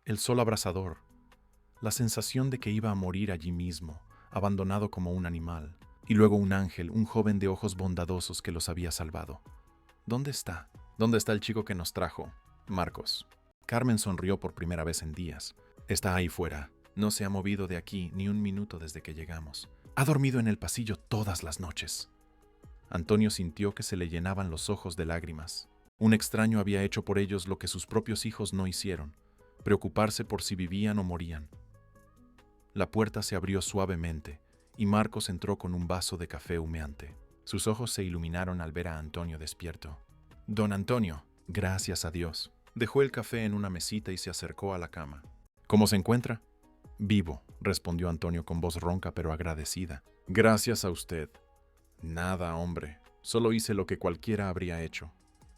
el sol abrasador, la sensación de que iba a morir allí mismo, abandonado como un animal, y luego un ángel, un joven de ojos bondadosos que los había salvado. ¿Dónde está? ¿Dónde está el chico que nos trajo? Marcos. Carmen sonrió por primera vez en días. Está ahí fuera. No se ha movido de aquí ni un minuto desde que llegamos. Ha dormido en el pasillo todas las noches. Antonio sintió que se le llenaban los ojos de lágrimas. Un extraño había hecho por ellos lo que sus propios hijos no hicieron, preocuparse por si vivían o morían. La puerta se abrió suavemente y Marcos entró con un vaso de café humeante. Sus ojos se iluminaron al ver a Antonio despierto. «Don Antonio», gracias a Dios. Dejó el café en una mesita y se acercó a la cama. «¿Cómo se encuentra?» «Vivo», respondió Antonio con voz ronca pero agradecida. «Gracias a usted». «Nada, hombre. Solo hice lo que cualquiera habría hecho».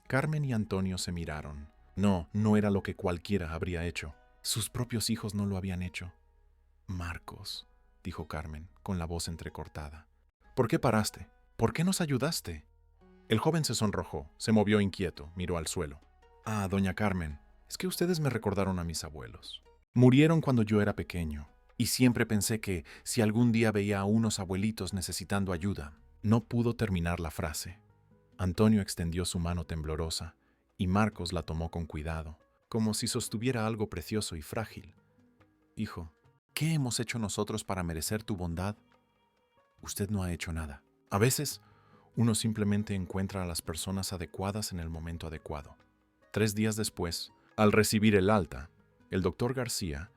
Carmen y Antonio se miraron. No, no era lo que cualquiera habría hecho. Sus propios hijos no lo habían hecho. «Marcos», dijo Carmen, con la voz entrecortada. «¿Por qué paraste? ¿Por qué nos ayudaste?» El joven se sonrojó, se movió inquieto, miró al suelo. Ah, doña Carmen, es que ustedes me recordaron a mis abuelos. Murieron cuando yo era pequeño, y siempre pensé que si algún día veía a unos abuelitos necesitando ayuda. No pudo terminar la frase. Antonio extendió su mano temblorosa, y Marcos la tomó con cuidado, como si sostuviera algo precioso y frágil. Hijo, ¿qué hemos hecho nosotros para merecer tu bondad? Usted no ha hecho nada. A veces, uno simplemente encuentra a las personas adecuadas en el momento adecuado. 3 días después, al recibir el alta, el doctor García,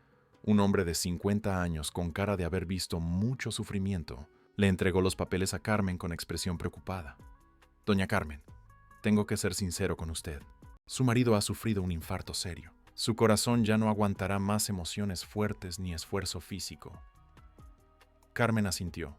un hombre de 50 años con cara de haber visto mucho sufrimiento, le entregó los papeles a Carmen con expresión preocupada. Doña Carmen, tengo que ser sincero con usted. Su marido ha sufrido un infarto serio. Su corazón ya no aguantará más emociones fuertes ni esfuerzo físico. Carmen asintió,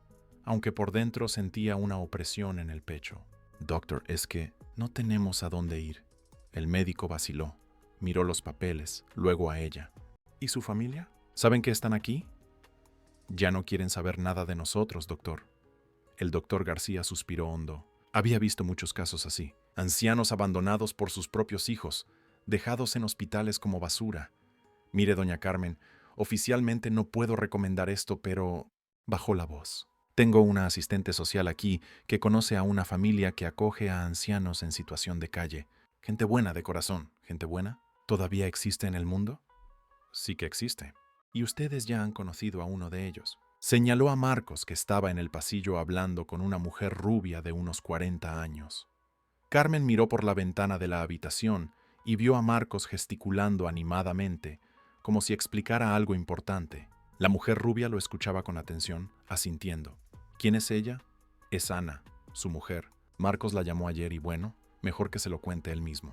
aunque por dentro sentía una opresión en el pecho. Doctor, es que no tenemos a dónde ir. El médico vaciló, miró los papeles, luego a ella. ¿Y su familia? ¿Saben que están aquí? Ya no quieren saber nada de nosotros, doctor. El doctor García suspiró hondo. Había visto muchos casos así. Ancianos abandonados por sus propios hijos, dejados en hospitales como basura. Mire, doña Carmen, oficialmente no puedo recomendar esto, pero... Bajó la voz. Tengo una asistente social aquí que conoce a una familia que acoge a ancianos en situación de calle. Gente buena de corazón. ¿Gente buena? ¿Todavía existe en el mundo? Sí que existe. Y ustedes ya han conocido a uno de ellos. Señaló a Marcos, que estaba en el pasillo hablando con una mujer rubia de unos 40 años. Carmen miró por la ventana de la habitación y vio a Marcos gesticulando animadamente, como si explicara algo importante. La mujer rubia lo escuchaba con atención, asintiendo. ¿Quién es ella? Es Ana, su mujer. Marcos la llamó ayer y bueno, mejor que se lo cuente él mismo.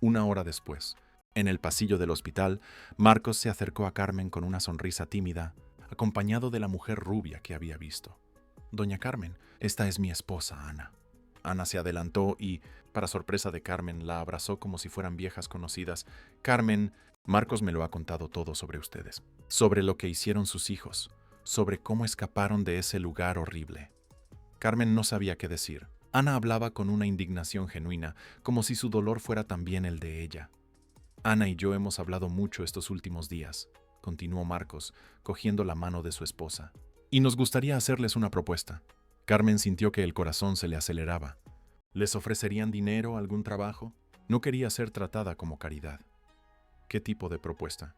1 hora después, en el pasillo del hospital, Marcos se acercó a Carmen con una sonrisa tímida, acompañado de la mujer rubia que había visto. Doña Carmen, esta es mi esposa, Ana. Ana se adelantó y, para sorpresa de Carmen, la abrazó como si fueran viejas conocidas. Carmen, Marcos me lo ha contado todo sobre ustedes, sobre lo que hicieron sus hijos, sobre cómo escaparon de ese lugar horrible. Carmen no sabía qué decir. Ana hablaba con una indignación genuina, como si su dolor fuera también el de ella. Ana y yo hemos hablado mucho estos últimos días, continuó Marcos, cogiendo la mano de su esposa. Y nos gustaría hacerles una propuesta. Carmen sintió que el corazón se le aceleraba. ¿Les ofrecerían dinero, algún trabajo? No quería ser tratada como caridad. ¿Qué tipo de propuesta?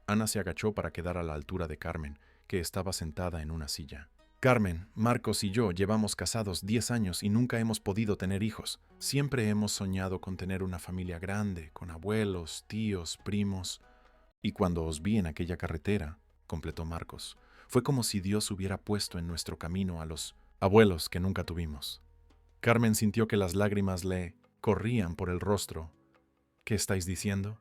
Ana se agachó para quedar a la altura de Carmen, que estaba sentada en una silla. Carmen, Marcos y yo llevamos casados 10 años y nunca hemos podido tener hijos. Siempre hemos soñado con tener una familia grande, con abuelos, tíos, primos. Y cuando os vi en aquella carretera, completó Marcos, fue como si Dios hubiera puesto en nuestro camino a los abuelos que nunca tuvimos. Carmen sintió que las lágrimas le corrían por el rostro. ¿Qué estáis diciendo?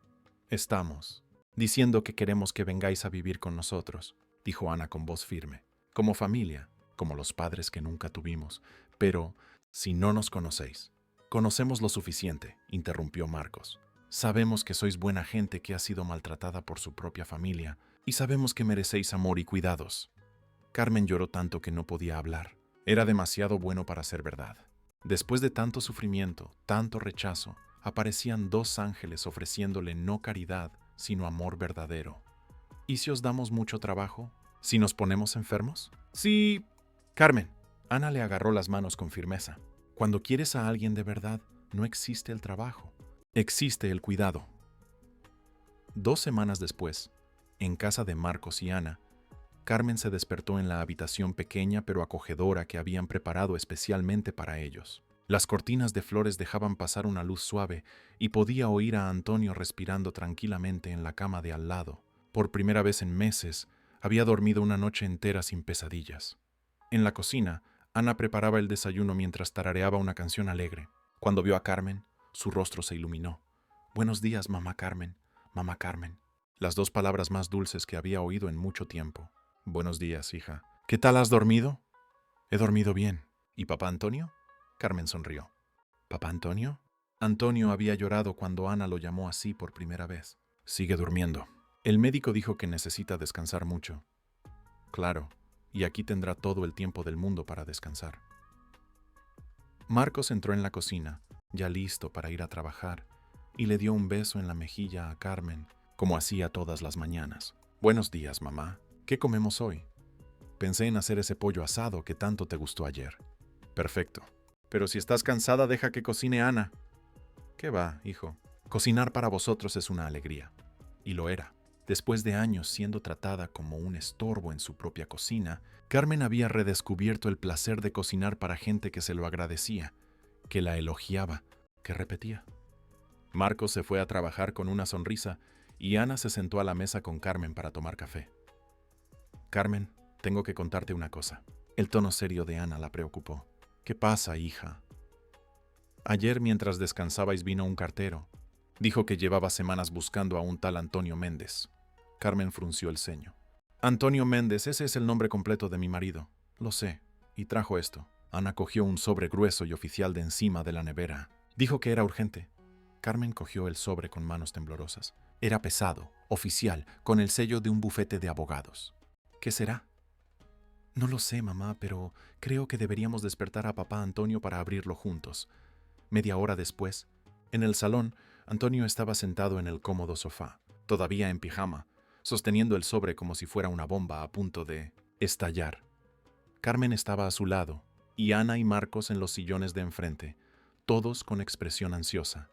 Estamos diciendo que queremos que vengáis a vivir con nosotros, dijo Ana con voz firme. Como familia, como los padres que nunca tuvimos. Pero, si no nos conocéis. Conocemos lo suficiente, interrumpió Marcos. Sabemos que sois buena gente que ha sido maltratada por su propia familia, y sabemos que merecéis amor y cuidados. Carmen lloró tanto que no podía hablar. Era demasiado bueno para ser verdad. Después de tanto sufrimiento, tanto rechazo, aparecían 2 ángeles ofreciéndole no caridad, sino amor verdadero. ¿Y si os damos mucho trabajo? ¿Si nos ponemos enfermos? Sí. Carmen. Ana le agarró las manos con firmeza. Cuando quieres a alguien de verdad, no existe el trabajo. Existe el cuidado. 2 semanas después, en casa de Marcos y Ana, Carmen se despertó en la habitación pequeña pero acogedora que habían preparado especialmente para ellos. Las cortinas de flores dejaban pasar una luz suave y podía oír a Antonio respirando tranquilamente en la cama de al lado. Por primera vez en meses, había dormido una noche entera sin pesadillas. En la cocina, Ana preparaba el desayuno mientras tarareaba una canción alegre. Cuando vio a Carmen, su rostro se iluminó. Buenos días, mamá Carmen, mamá Carmen. Las 2 palabras más dulces que había oído en mucho tiempo. Buenos días, hija. ¿Qué tal has dormido? He dormido bien. ¿Y papá Antonio? Carmen sonrió. ¿Papá Antonio? Antonio había llorado cuando Ana lo llamó así por primera vez. Sigue durmiendo. El médico dijo que necesita descansar mucho. Claro, y aquí tendrá todo el tiempo del mundo para descansar. Marcos entró en la cocina, ya listo para ir a trabajar, y le dio un beso en la mejilla a Carmen, como hacía todas las mañanas. «Buenos días, mamá. ¿Qué comemos hoy? Pensé en hacer ese pollo asado que tanto te gustó ayer». «Perfecto. Pero si estás cansada, deja que cocine Ana». «¿Qué va, hijo? Cocinar para vosotros es una alegría». Y lo era. Después de años siendo tratada como un estorbo en su propia cocina, Carmen había redescubierto el placer de cocinar para gente que se lo agradecía, que la elogiaba, que repetía. Marcos se fue a trabajar con una sonrisa y Ana se sentó a la mesa con Carmen para tomar café. «Carmen, tengo que contarte una cosa». El tono serio de Ana la preocupó. «¿Qué pasa, hija?» «Ayer, mientras descansabais, vino un cartero. Dijo que llevaba semanas buscando a un tal Antonio Méndez». Carmen frunció el ceño. «Antonio Méndez, ese es el nombre completo de mi marido». «Lo sé, y trajo esto». Ana cogió un sobre grueso y oficial de encima de la nevera. Dijo que era urgente. Carmen cogió el sobre con manos temblorosas. Era pesado, oficial, con el sello de un bufete de abogados. «¿Qué será?» «No lo sé, mamá, pero creo que deberíamos despertar a papá Antonio para abrirlo juntos». Media hora después, en el salón, Antonio estaba sentado en el cómodo sofá, todavía en pijama, sosteniendo el sobre como si fuera una bomba a punto de estallar. Carmen estaba a su lado, y Ana y Marcos en los sillones de enfrente, todos con expresión ansiosa.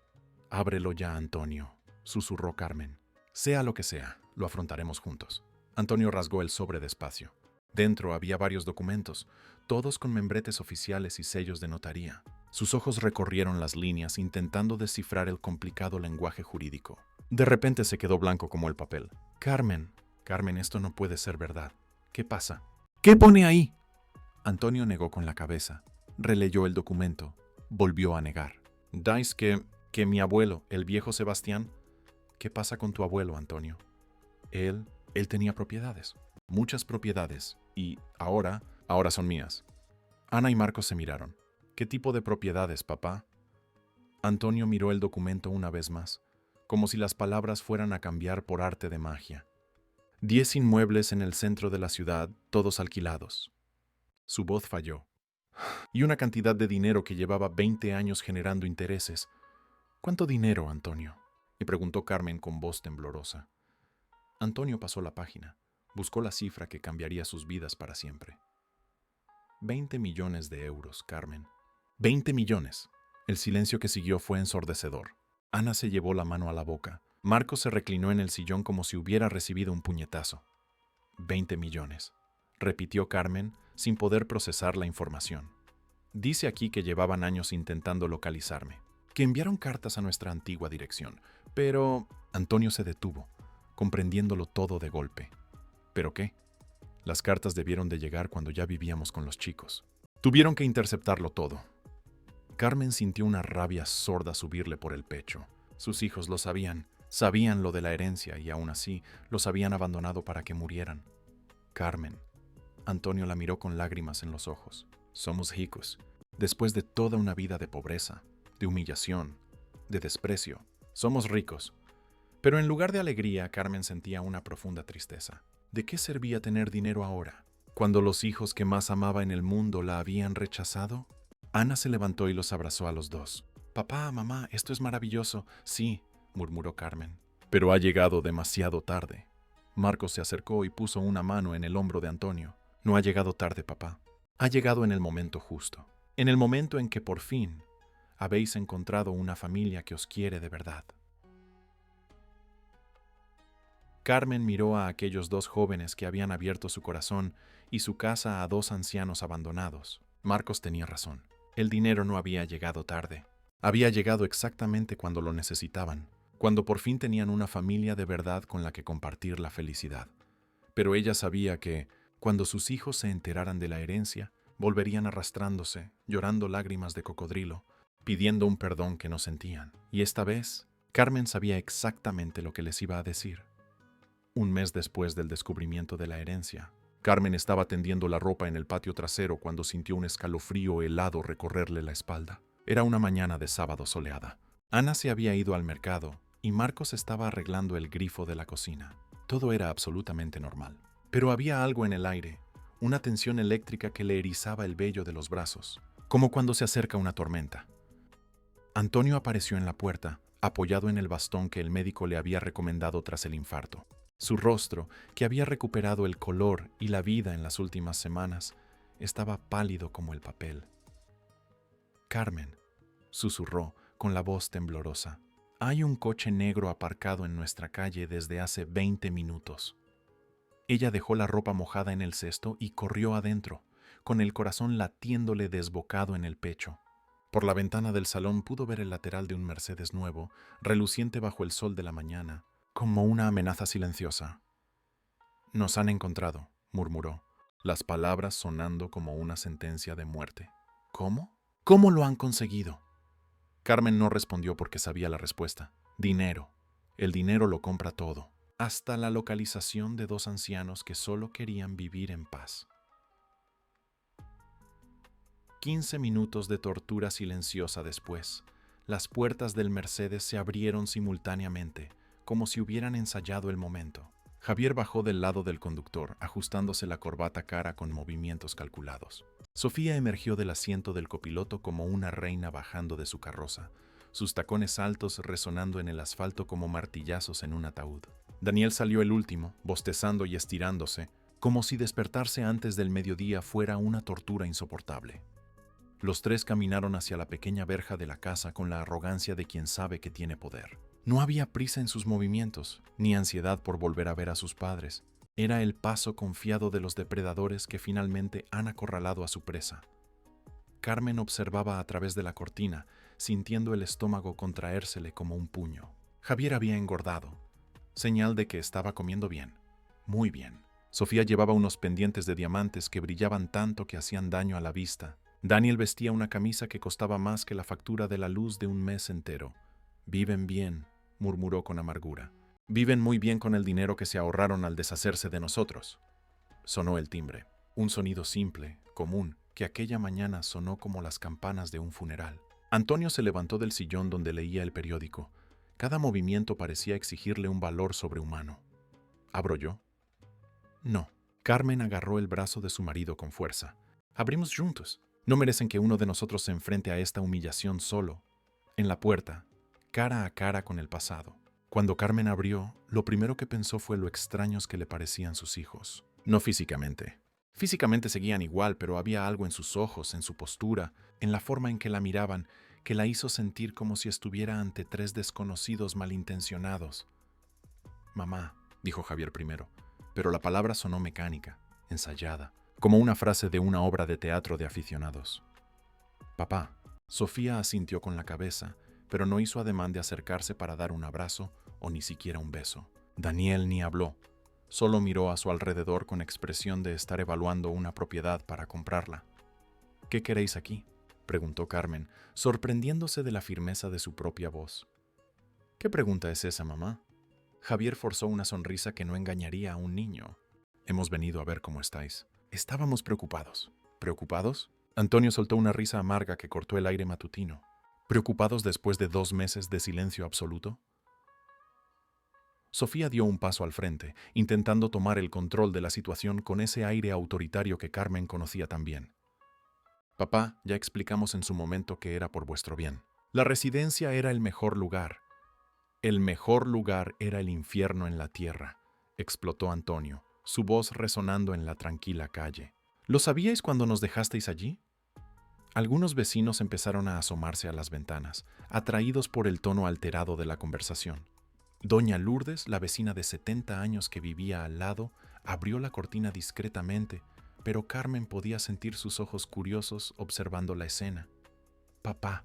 «Ábrelo ya, Antonio», susurró Carmen. «Sea lo que sea, lo afrontaremos juntos». Antonio rasgó el sobre despacio. Dentro había varios documentos, todos con membretes oficiales y sellos de notaría. Sus ojos recorrieron las líneas intentando descifrar el complicado lenguaje jurídico. De repente se quedó blanco como el papel. «Carmen, esto no puede ser verdad. ¿Qué pasa?» «¿Qué pone ahí?» Antonio negó con la cabeza. Releyó el documento. Volvió a negar. «¿Dais que mi abuelo, el viejo Sebastián?» «¿Qué pasa con tu abuelo, Antonio?» Él tenía propiedades. Muchas propiedades. Y ahora son mías». Ana y Marcos se miraron. «¿Qué tipo de propiedades, papá?» Antonio miró el documento una vez más, como si las palabras fueran a cambiar por arte de magia. 10 inmuebles en el centro de la ciudad, todos alquilados. Su voz falló. «Y una cantidad de dinero que llevaba 20 años generando intereses». «¿Cuánto dinero, Antonio?», le preguntó Carmen con voz temblorosa. Antonio pasó la página. Buscó la cifra que cambiaría sus vidas para siempre. 20 millones de euros, Carmen. 20 millones. El silencio que siguió fue ensordecedor. Ana se llevó la mano a la boca. Marcos se reclinó en el sillón como si hubiera recibido un puñetazo. 20 millones, repitió Carmen sin poder procesar la información. «Dice aquí que llevaban años intentando localizarme, que enviaron cartas a nuestra antigua dirección, pero...» Antonio se detuvo, comprendiéndolo todo de golpe. ¿Pero qué? Las cartas debieron de llegar cuando ya vivíamos con los chicos. Tuvieron que interceptarlo todo. Carmen sintió una rabia sorda subirle por el pecho. Sus hijos lo sabían lo de la herencia y aún así los habían abandonado para que murieran. «Carmen», Antonio la miró con lágrimas en los ojos. «Somos ricos. Después de toda una vida de pobreza, de humillación, de desprecio, somos ricos». Pero en lugar de alegría, Carmen sentía una profunda tristeza. ¿De qué servía tener dinero ahora, cuando los hijos que más amaba en el mundo la habían rechazado? Ana se levantó y los abrazó a los dos. «Papá, mamá, esto es maravilloso». «Sí», murmuró Carmen. «Pero ha llegado demasiado tarde». Marcos se acercó y puso una mano en el hombro de Antonio. «No ha llegado tarde, papá. Ha llegado en el momento justo. En el momento en que por fin habéis encontrado una familia que os quiere de verdad». Carmen miró a aquellos dos jóvenes que habían abierto su corazón y su casa a dos ancianos abandonados. Marcos tenía razón. El dinero no había llegado tarde. Había llegado exactamente cuando lo necesitaban, cuando por fin tenían una familia de verdad con la que compartir la felicidad. Pero ella sabía que, cuando sus hijos se enteraran de la herencia, volverían arrastrándose, llorando lágrimas de cocodrilo, pidiendo un perdón que no sentían. Y esta vez, Carmen sabía exactamente lo que les iba a decir. Un mes después del descubrimiento de la herencia, Carmen estaba tendiendo la ropa en el patio trasero cuando sintió un escalofrío helado recorrerle la espalda. Era una mañana de sábado soleada. Ana se había ido al mercado y Marcos estaba arreglando el grifo de la cocina. Todo era absolutamente normal. Pero había algo en el aire, una tensión eléctrica que le erizaba el vello de los brazos. como cuando se acerca una tormenta. Antonio apareció en la puerta, apoyado en el bastón que el médico le había recomendado tras el infarto. Su rostro, que había recuperado el color y la vida en las últimas semanas, estaba pálido como el papel. «Carmen», susurró con la voz temblorosa, «hay un coche negro aparcado en nuestra calle desde hace 20 minutos». Ella dejó la ropa mojada en el cesto y corrió adentro, con el corazón latiéndole desbocado en el pecho. Por la ventana del salón pudo ver el lateral de un Mercedes nuevo, reluciente bajo el sol de la mañana, como una amenaza silenciosa. «Nos han encontrado», murmuró, las palabras sonando como una sentencia de muerte. «¿Cómo? ¿Cómo lo han conseguido?». Carmen no respondió porque sabía la respuesta. Dinero. El dinero lo compra todo, hasta la localización de dos ancianos que solo querían vivir en paz. 15 minutos de tortura silenciosa después, las puertas del Mercedes se abrieron simultáneamente, como si hubieran ensayado el momento. Javier bajó del lado del conductor, ajustándose la corbata cara con movimientos calculados. Sofía emergió del asiento del copiloto como una reina bajando de su carroza, sus tacones altos resonando en el asfalto como martillazos en un ataúd. Daniel salió el último, bostezando y estirándose, como si despertarse antes del mediodía fuera una tortura insoportable. Los tres caminaron hacia la pequeña verja de la casa con la arrogancia de quien sabe que tiene poder. No había prisa en sus movimientos, ni ansiedad por volver a ver a sus padres. Era el paso confiado de los depredadores que finalmente han acorralado a su presa. Carmen observaba a través de la cortina, sintiendo el estómago contraérsele como un puño. Javier había engordado, señal de que estaba comiendo bien, muy bien. Sofía llevaba unos pendientes de diamantes que brillaban tanto que hacían daño a la vista. Daniel vestía una camisa que costaba más que la factura de la luz de un mes entero. «Viven bien», murmuró con amargura. «Viven muy bien con el dinero que se ahorraron al deshacerse de nosotros». Sonó el timbre, un sonido simple, común, que aquella mañana sonó como las campanas de un funeral. Antonio se levantó del sillón donde leía el periódico. Cada movimiento parecía exigirle un valor sobrehumano. «¿Abro yo?». «No». Carmen agarró el brazo de su marido con fuerza. «Abrimos juntos. No merecen que uno de nosotros se enfrente a esta humillación solo». En la puerta, cara a cara con el pasado. Cuando Carmen abrió, lo primero que pensó fue lo extraños que le parecían sus hijos. No físicamente. Físicamente seguían igual, pero había algo en sus ojos, en su postura, en la forma en que la miraban, que la hizo sentir como si estuviera ante tres desconocidos malintencionados. «Mamá», dijo Javier primero, pero la palabra sonó mecánica, ensayada, como una frase de una obra de teatro de aficionados. «Papá». Sofía asintió con la cabeza, pero no hizo ademán de acercarse para dar un abrazo o ni siquiera un beso. Daniel ni habló, solo miró a su alrededor con expresión de estar evaluando una propiedad para comprarla. «¿Qué queréis aquí?», preguntó Carmen, sorprendiéndose de la firmeza de su propia voz. «¿Qué pregunta es esa, mamá?». Javier forzó una sonrisa que no engañaría a un niño. «Hemos venido a ver cómo estáis». Estábamos preocupados. ¿Preocupados? Antonio soltó una risa amarga que cortó el aire matutino. ¿Preocupados después de 2 meses de silencio absoluto? Sofía dio un paso al frente, intentando tomar el control de la situación con ese aire autoritario que Carmen conocía tan bien. «Papá, ya explicamos en su momento que era por vuestro bien. La residencia era el mejor lugar. El mejor lugar era el infierno en la tierra», explotó Antonio, su voz resonando en la tranquila calle. «¿Lo sabíais cuando nos dejasteis allí?». Algunos vecinos empezaron a asomarse a las ventanas, atraídos por el tono alterado de la conversación. Doña Lourdes, la vecina de 70 años que vivía al lado, abrió la cortina discretamente, pero Carmen podía sentir sus ojos curiosos observando la escena. «Papá,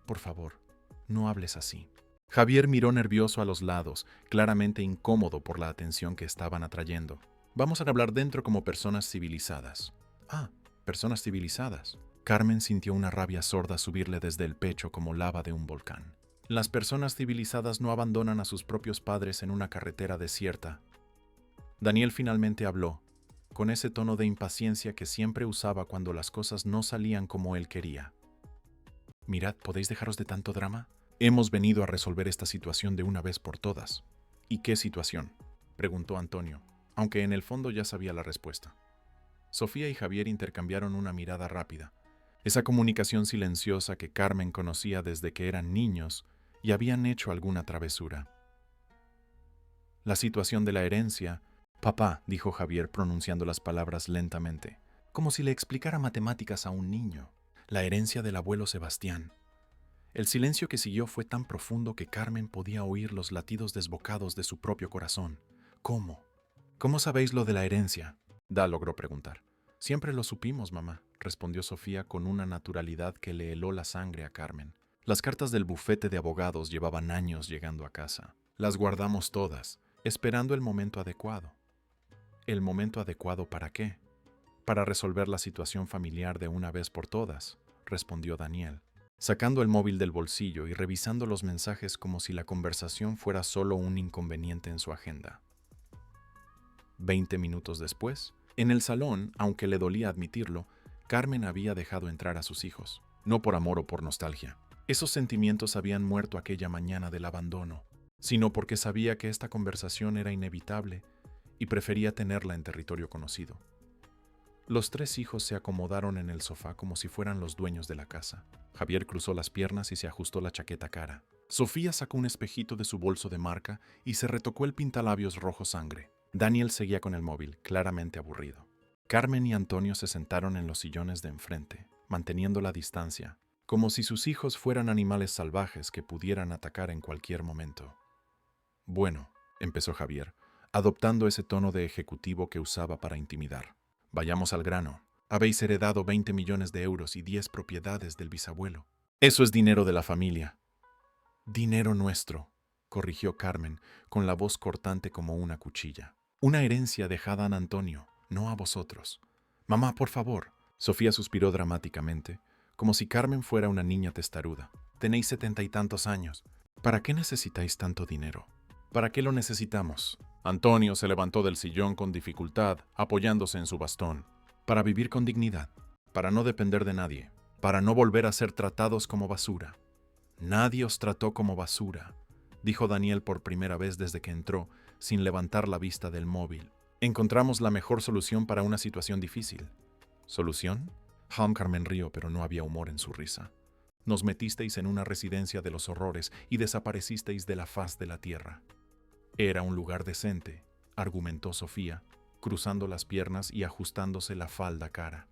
por favor, no hables así». Javier miró nervioso a los lados, claramente incómodo por la atención que estaban atrayendo. «Vamos a hablar dentro como personas civilizadas». «Ah, personas civilizadas». Carmen sintió una rabia sorda subirle desde el pecho como lava de un volcán. «Las personas civilizadas no abandonan a sus propios padres en una carretera desierta». Daniel finalmente habló, con ese tono de impaciencia que siempre usaba cuando las cosas no salían como él quería. «Mirad, ¿podéis dejaros de tanto drama? Hemos venido a resolver esta situación de una vez por todas». «¿Y qué situación?», preguntó Antonio, aunque en el fondo ya sabía la respuesta. Sofía y Javier intercambiaron una mirada rápida. Esa comunicación silenciosa que Carmen conocía desde que eran niños y habían hecho alguna travesura. La situación de la herencia. Papá, dijo Javier pronunciando las palabras lentamente, como si le explicara matemáticas a un niño. La herencia del abuelo Sebastián. El silencio que siguió fue tan profundo que Carmen podía oír los latidos desbocados de su propio corazón. ¿Cómo? ¿Cómo sabéis lo de la herencia? Da logró preguntar. Siempre lo supimos, mamá, respondió Sofía con una naturalidad que le heló la sangre a Carmen. Las cartas del bufete de abogados llevaban años llegando a casa. Las guardamos todas, esperando el momento adecuado. ¿El momento adecuado para qué? Para resolver la situación familiar de una vez por todas, respondió Daniel, sacando el móvil del bolsillo y revisando los mensajes como si la conversación fuera solo un inconveniente en su agenda. 20 minutos después, en el salón, aunque le dolía admitirlo, Carmen había dejado entrar a sus hijos, no por amor o por nostalgia. Esos sentimientos habían muerto aquella mañana del abandono, sino porque sabía que esta conversación era inevitable y prefería tenerla en territorio conocido. Los tres hijos se acomodaron en el sofá como si fueran los dueños de la casa. Javier cruzó las piernas y se ajustó la chaqueta cara. Sofía sacó un espejito de su bolso de marca y se retocó el pintalabios rojo sangre. Daniel seguía con el móvil, claramente aburrido. Carmen y Antonio se sentaron en los sillones de enfrente, manteniendo la distancia, como si sus hijos fueran animales salvajes que pudieran atacar en cualquier momento. Bueno, empezó Javier, adoptando ese tono de ejecutivo que usaba para intimidar. Vayamos al grano. Habéis heredado 20 millones de euros y 10 propiedades del bisabuelo. Eso es dinero de la familia. Dinero nuestro, corrigió Carmen, con la voz cortante como una cuchilla. Una herencia dejada a Antonio, no a vosotros. Mamá, por favor. Sofía suspiró dramáticamente, como si Carmen fuera una niña testaruda. Tenéis 70 y tantos años. ¿Para qué necesitáis tanto dinero? ¿Para qué lo necesitamos? Antonio se levantó del sillón con dificultad, apoyándose en su bastón. Para vivir con dignidad, para no depender de nadie, para no volver a ser tratados como basura. Nadie os trató como basura, dijo Daniel por primera vez desde que entró, sin levantar la vista del móvil. Encontramos la mejor solución para una situación difícil. ¿Solución? Carmen rió, pero no había humor en su risa. Nos metisteis en una residencia de los horrores y desaparecisteis de la faz de la tierra. Era un lugar decente, argumentó Sofía, cruzando las piernas y ajustándose la falda cara.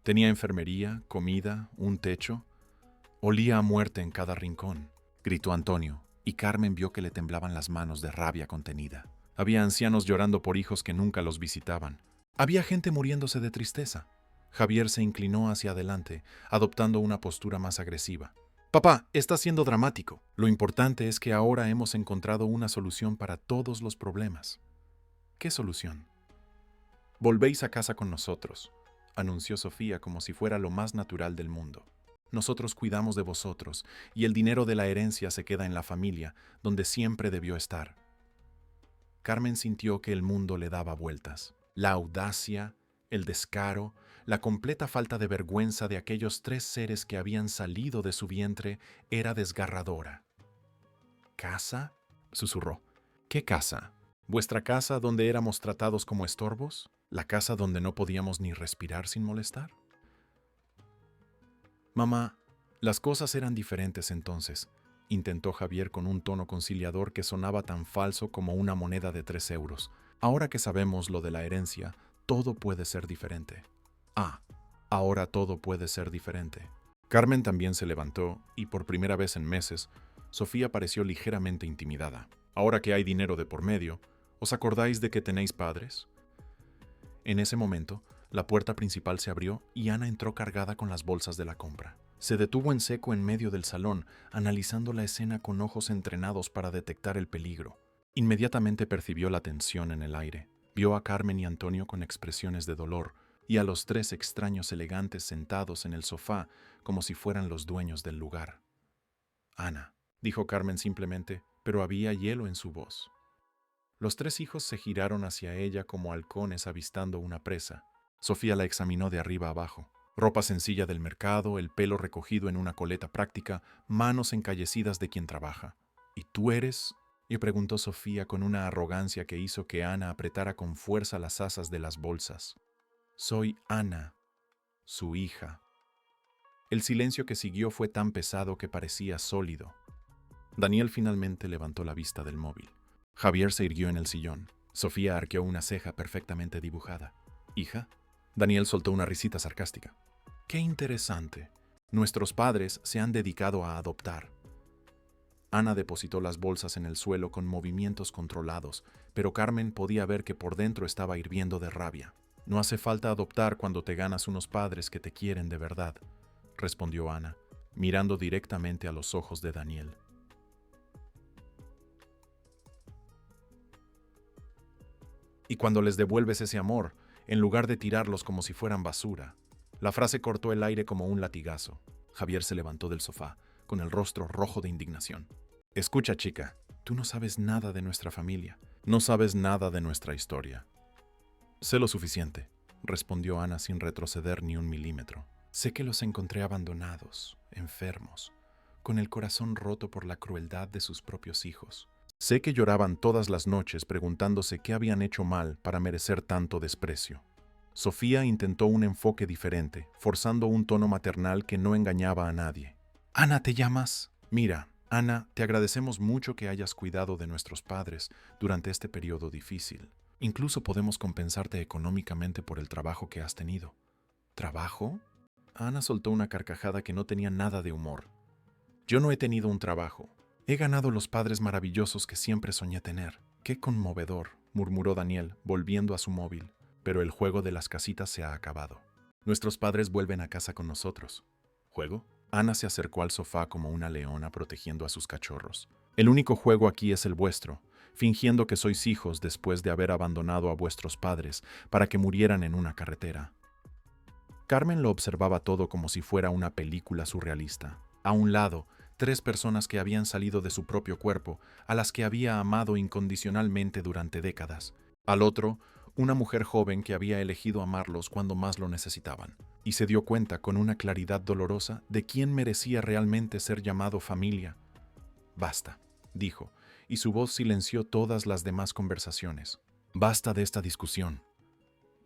Tenía enfermería, comida, un techo. Olía a muerte en cada rincón, gritó Antonio, y Carmen vio que le temblaban las manos de rabia contenida. Había ancianos llorando por hijos que nunca los visitaban. Había gente muriéndose de tristeza. Javier se inclinó hacia adelante, adoptando una postura más agresiva. Papá, está siendo dramático. Lo importante es que ahora hemos encontrado una solución para todos los problemas. ¿Qué solución? Volvéis a casa con nosotros, anunció Sofía como si fuera lo más natural del mundo. Nosotros cuidamos de vosotros, y el dinero de la herencia se queda en la familia, donde siempre debió estar. Carmen sintió que el mundo le daba vueltas. La audacia, el descaro, la completa falta de vergüenza de aquellos tres seres que habían salido de su vientre era desgarradora. ¿Casa? Susurró. ¿Qué casa? ¿Vuestra casa donde éramos tratados como estorbos? ¿La casa donde no podíamos ni respirar sin molestar? Mamá, las cosas eran diferentes entonces, intentó Javier con un tono conciliador que sonaba tan falso como una moneda de 3 euros. Ahora que sabemos lo de la herencia, todo puede ser diferente. Ah, ahora todo puede ser diferente. Carmen también se levantó y por primera vez en meses, Sofía pareció ligeramente intimidada. Ahora que hay dinero de por medio, ¿os acordáis de que tenéis padres? En ese momento, la puerta principal se abrió y Ana entró cargada con las bolsas de la compra. Se detuvo en seco en medio del salón, analizando la escena con ojos entrenados para detectar el peligro. Inmediatamente percibió la tensión en el aire. Vio a Carmen y Antonio con expresiones de dolor y a los tres extraños elegantes sentados en el sofá como si fueran los dueños del lugar. Ana, dijo Carmen simplemente, pero había hielo en su voz. Los tres hijos se giraron hacia ella como halcones avistando una presa. Sofía la examinó de arriba abajo. Ropa sencilla del mercado, el pelo recogido en una coleta práctica, manos encallecidas de quien trabaja. ¿Y tú eres? Y preguntó Sofía con una arrogancia que hizo que Ana apretara con fuerza las asas de las bolsas. Soy Ana, su hija. El silencio que siguió fue tan pesado que parecía sólido. Daniel finalmente levantó la vista del móvil. Javier se irguió en el sillón. Sofía arqueó una ceja perfectamente dibujada. ¿Hija? Daniel soltó una risita sarcástica. ¡Qué interesante! Nuestros padres se han dedicado a adoptar. Ana depositó las bolsas en el suelo con movimientos controlados, pero Carmen podía ver que por dentro estaba hirviendo de rabia. No hace falta adoptar cuando te ganas unos padres que te quieren de verdad, respondió Ana, mirando directamente a los ojos de Daniel. Y cuando les devuelves ese amor, en lugar de tirarlos como si fueran basura. La frase cortó el aire como un latigazo. Javier se levantó del sofá, con el rostro rojo de indignación. Escucha, chica, tú no sabes nada de nuestra familia, no sabes nada de nuestra historia. Sé lo suficiente, respondió Ana sin retroceder ni un milímetro. Sé que los encontré abandonados, enfermos, con el corazón roto por la crueldad de sus propios hijos. Sé que lloraban todas las noches preguntándose qué habían hecho mal para merecer tanto desprecio. Sofía intentó un enfoque diferente, forzando un tono maternal que no engañaba a nadie. Ana, ¿te llamas? Mira, Ana, te agradecemos mucho que hayas cuidado de nuestros padres durante este periodo difícil. Incluso podemos compensarte económicamente por el trabajo que has tenido. ¿Trabajo? Ana soltó una carcajada que no tenía nada de humor. Yo no he tenido un trabajo. He ganado los padres maravillosos que siempre soñé tener. ¡Qué conmovedor!, murmuró Daniel, volviendo a su móvil. Pero el juego de las casitas se ha acabado. Nuestros padres vuelven a casa con nosotros. ¿Juego? Ana se acercó al sofá como una leona protegiendo a sus cachorros. El único juego aquí es el vuestro, fingiendo que sois hijos después de haber abandonado a vuestros padres para que murieran en una carretera. Carmen lo observaba todo como si fuera una película surrealista. A un lado, 3 personas que habían salido de su propio cuerpo, a las que había amado incondicionalmente durante décadas. Al otro, una mujer joven que había elegido amarlos cuando más lo necesitaban, y se dio cuenta con una claridad dolorosa de quién merecía realmente ser llamado familia. Basta, dijo, y su voz silenció todas las demás conversaciones. Basta de esta discusión.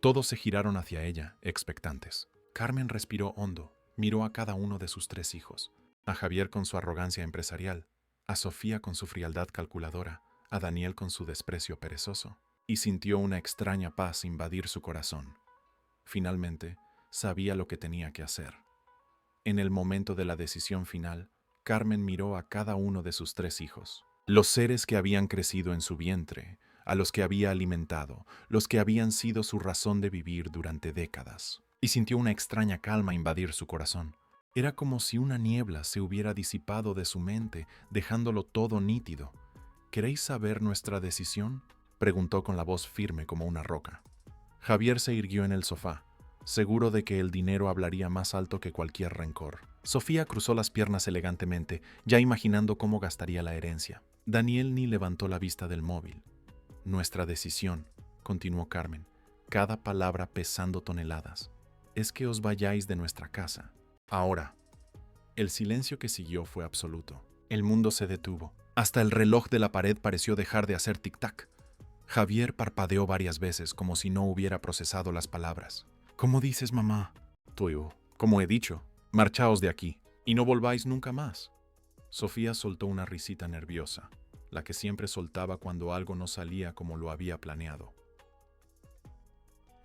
Todos se giraron hacia ella, expectantes. Carmen respiró hondo, miró a cada uno de sus 3 hijos, a Javier con su arrogancia empresarial, a Sofía con su frialdad calculadora, a Daniel con su desprecio perezoso, y sintió una extraña paz invadir su corazón. Finalmente, sabía lo que tenía que hacer. En el momento de la decisión final, Carmen miró a cada uno de sus 3 hijos, los seres que habían crecido en su vientre, a los que había alimentado, los que habían sido su razón de vivir durante décadas, y sintió una extraña calma invadir su corazón. Era como si una niebla se hubiera disipado de su mente, dejándolo todo nítido. ¿Queréis saber nuestra decisión?, preguntó con la voz firme como una roca. Javier se irguió en el sofá, seguro de que el dinero hablaría más alto que cualquier rencor. Sofía cruzó las piernas elegantemente, ya imaginando cómo gastaría la herencia. Daniel ni levantó la vista del móvil. Nuestra decisión, continuó Carmen, cada palabra pesando toneladas, es que os vayáis de nuestra casa. Ahora. El silencio que siguió fue absoluto. El mundo se detuvo. Hasta el reloj de la pared pareció dejar de hacer tic-tac. Javier parpadeó varias veces como si no hubiera procesado las palabras. ¿Cómo dices, mamá? Tú, como he dicho, marchaos de aquí y no volváis nunca más. Sofía soltó una risita nerviosa, la que siempre soltaba cuando algo no salía como lo había planeado.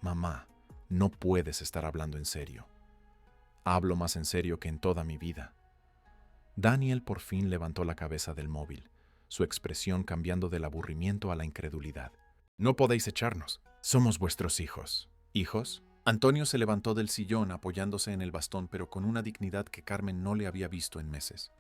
Mamá, no puedes estar hablando en serio. Hablo más en serio que en toda mi vida. Daniel por fin levantó la cabeza del móvil, su expresión cambiando del aburrimiento a la incredulidad. No podéis echarnos. Somos vuestros hijos. ¿Hijos? Antonio se levantó del sillón apoyándose en el bastón, pero con una dignidad que Carmen no le había visto en meses.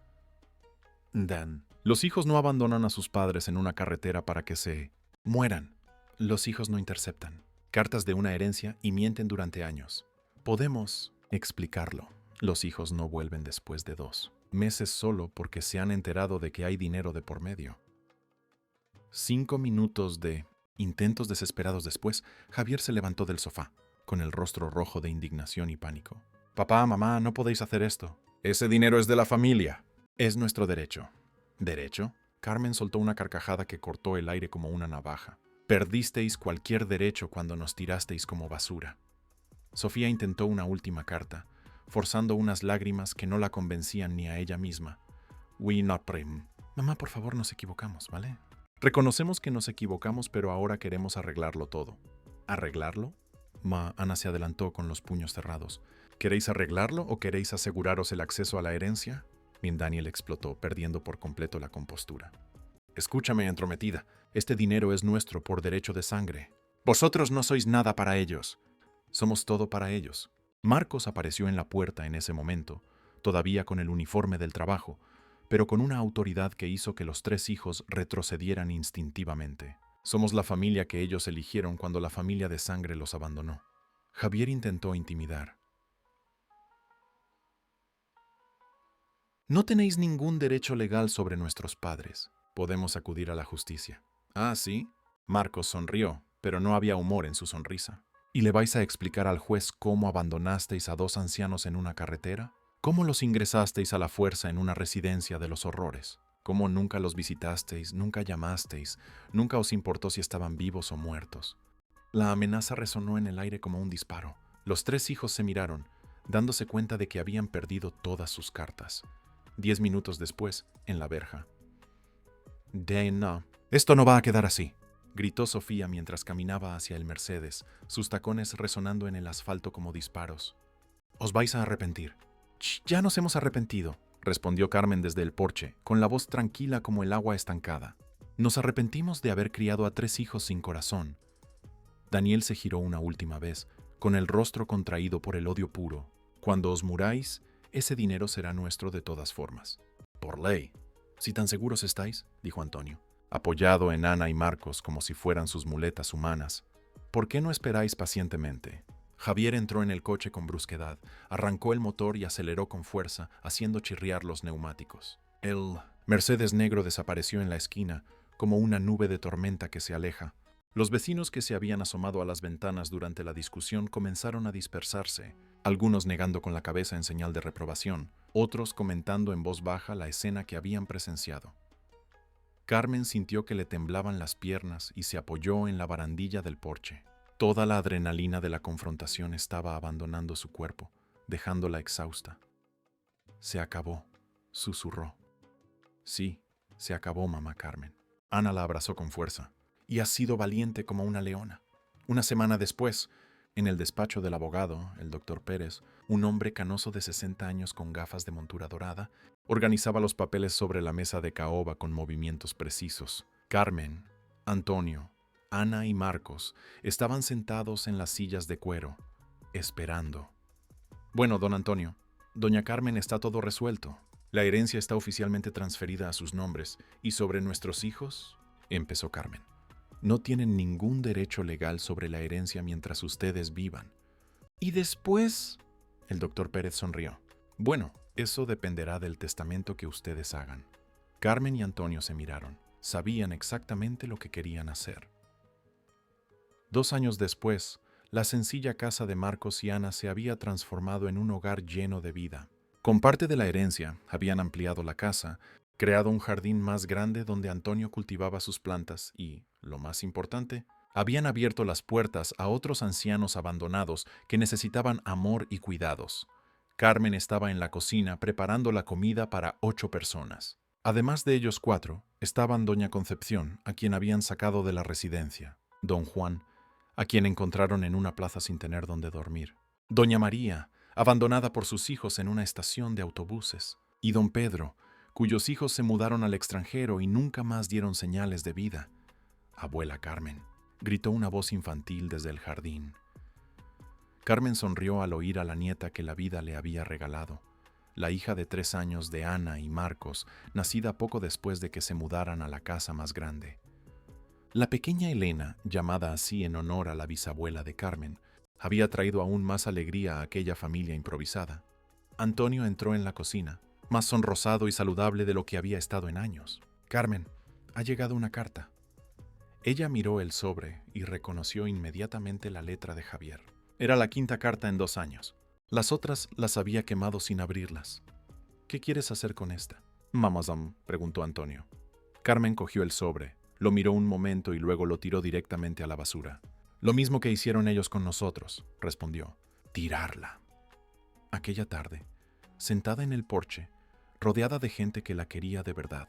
Dan, los hijos no abandonan a sus padres en una carretera para que se mueran. Los hijos no interceptan cartas de una herencia y mienten durante años. Podemos explicarlo. Los hijos no vuelven después de 2 meses solo porque se han enterado de que hay dinero de por medio. 5 minutos de intentos desesperados después, Javier se levantó del sofá, con el rostro rojo de indignación y pánico. Papá, mamá, no podéis hacer esto. Ese dinero es de la familia. Es nuestro derecho. ¿Derecho? Carmen soltó una carcajada que cortó el aire como una navaja. Perdisteis cualquier derecho cuando nos tirasteis como basura. Sofía intentó una última carta, forzando unas lágrimas que no la convencían ni a ella misma. We not prim. Mamá, por favor, nos equivocamos, ¿vale? Reconocemos que nos equivocamos, pero ahora queremos arreglarlo todo. ¿Arreglarlo? Ana se adelantó con los puños cerrados. ¿Queréis arreglarlo o queréis aseguraros el acceso a la herencia? Daniel explotó, perdiendo por completo la compostura. Escúchame, entrometida. Este dinero es nuestro por derecho de sangre. Vosotros no sois nada para ellos. Somos todo para ellos. Marcos apareció en la puerta en ese momento, todavía con el uniforme del trabajo, pero con una autoridad que hizo que los 3 hijos retrocedieran instintivamente. Somos la familia que ellos eligieron cuando la familia de sangre los abandonó. Javier intentó intimidar. No tenéis ningún derecho legal sobre nuestros padres. Podemos acudir a la justicia. Ah, ¿sí? Marcos sonrió, pero no había humor en su sonrisa. ¿Y le vais a explicar al juez cómo abandonasteis a 2 ancianos en una carretera? ¿Cómo los ingresasteis a la fuerza en una residencia de los horrores? ¿Cómo nunca los visitasteis, nunca llamasteis, nunca os importó si estaban vivos o muertos? La amenaza resonó en el aire como un disparo. Los 3 hijos se miraron, dándose cuenta de que habían perdido todas sus cartas. 10 minutos después, en la verja. No. Esto no va a quedar así, gritó Sofía mientras caminaba hacia el Mercedes, sus tacones resonando en el asfalto como disparos. Os vais a arrepentir. Ya nos hemos arrepentido, respondió Carmen desde el porche, con la voz tranquila como el agua estancada. Nos arrepentimos de haber criado a 3 hijos sin corazón. Daniel se giró una última vez, con el rostro contraído por el odio puro. Cuando os muráis, ese dinero será nuestro de todas formas. Por ley. Si tan seguros estáis, dijo Antonio, apoyado en Ana y Marcos como si fueran sus muletas humanas. ¿Por qué no esperáis pacientemente? Javier entró en el coche con brusquedad, arrancó el motor y aceleró con fuerza, haciendo chirriar los neumáticos. El Mercedes negro desapareció en la esquina, como una nube de tormenta que se aleja. Los vecinos que se habían asomado a las ventanas durante la discusión comenzaron a dispersarse, algunos negando con la cabeza en señal de reprobación, otros comentando en voz baja la escena que habían presenciado. Carmen sintió que le temblaban las piernas y se apoyó en la barandilla del porche. Toda la adrenalina de la confrontación estaba abandonando su cuerpo, dejándola exhausta. Se acabó, susurró. Sí, se acabó, mamá Carmen. Ana la abrazó con fuerza. Y has sido valiente como una leona. Una semana después, en el despacho del abogado, el doctor Pérez, un hombre canoso de 60 años con gafas de montura dorada, organizaba los papeles sobre la mesa de caoba con movimientos precisos. Carmen, Antonio, Ana y Marcos estaban sentados en las sillas de cuero, esperando. Bueno, don Antonio, doña Carmen, está todo resuelto. La herencia está oficialmente transferida a sus nombres, y sobre nuestros hijos, empezó Carmen. No tienen ningún derecho legal sobre la herencia mientras ustedes vivan. ¿Y después? El doctor Pérez sonrió. Bueno, eso dependerá del testamento que ustedes hagan. Carmen y Antonio se miraron. Sabían exactamente lo que querían hacer. 2 años después, la sencilla casa de Marcos y Ana se había transformado en un hogar lleno de vida. Con parte de la herencia, habían ampliado la casa, creado un jardín más grande donde Antonio cultivaba sus plantas y, lo más importante, habían abierto las puertas a otros ancianos abandonados que necesitaban amor y cuidados. Carmen estaba en la cocina preparando la comida para 8 personas. Además de ellos 4, estaban doña Concepción, a quien habían sacado de la residencia, don Juan, a quien encontraron en una plaza sin tener donde dormir, doña María, abandonada por sus hijos en una estación de autobuses, y don Pedro, cuyos hijos se mudaron al extranjero y nunca más dieron señales de vida. Abuela Carmen, gritó una voz infantil desde el jardín. Carmen sonrió al oír a la nieta que la vida le había regalado, la hija de 3 años de Ana y Marcos, nacida poco después de que se mudaran a la casa más grande. La pequeña Elena, llamada así en honor a la bisabuela de Carmen, había traído aún más alegría a aquella familia improvisada. Antonio entró en la cocina, más sonrosado y saludable de lo que había estado en años. Carmen, ha llegado una carta. Ella miró el sobre y reconoció inmediatamente la letra de Javier. Era la 5ª carta en 2 años. Las otras las había quemado sin abrirlas. ¿Qué quieres hacer con esta? Mamazam, preguntó Antonio. Carmen cogió el sobre, lo miró un momento y luego lo tiró directamente a la basura. Lo mismo que hicieron ellos con nosotros, respondió. Tirarla. Aquella tarde, sentada en el porche, rodeada de gente que la quería de verdad,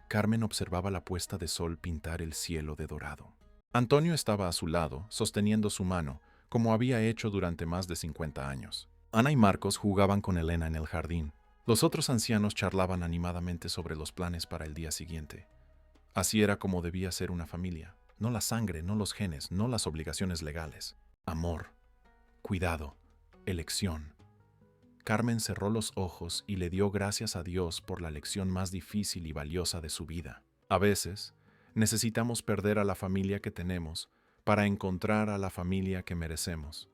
Carmen observaba la puesta de sol pintar el cielo de dorado. Antonio estaba a su lado, sosteniendo su mano, como había hecho durante más de 50 años. Ana y Marcos jugaban con Elena en el jardín. Los otros ancianos charlaban animadamente sobre los planes para el día siguiente. Así era como debía ser una familia. No la sangre, no los genes, no las obligaciones legales. Amor, cuidado, elección. Carmen cerró los ojos y le dio gracias a Dios por la lección más difícil y valiosa de su vida. A veces, necesitamos perder a la familia que tenemos para encontrar a la familia que merecemos.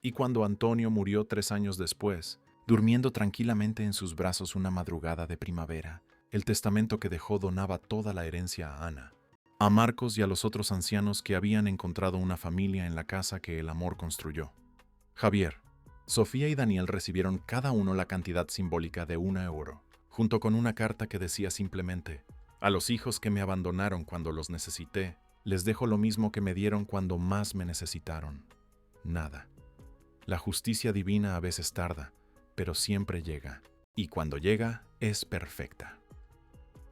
Y cuando Antonio murió 3 años después, durmiendo tranquilamente en sus brazos una madrugada de primavera, el testamento que dejó donaba toda la herencia a Ana, a Marcos y a los otros ancianos que habían encontrado una familia en la casa que el amor construyó. Javier, Sofía y Daniel recibieron cada uno la cantidad simbólica de €1, junto con una carta que decía simplemente: a los hijos que me abandonaron cuando los necesité, les dejo lo mismo que me dieron cuando más me necesitaron. Nada. La justicia divina a veces tarda, pero siempre llega, y cuando llega es perfecta.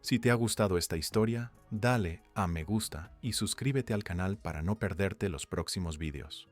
Si te ha gustado esta historia, dale a me gusta y suscríbete al canal para no perderte los próximos vídeos.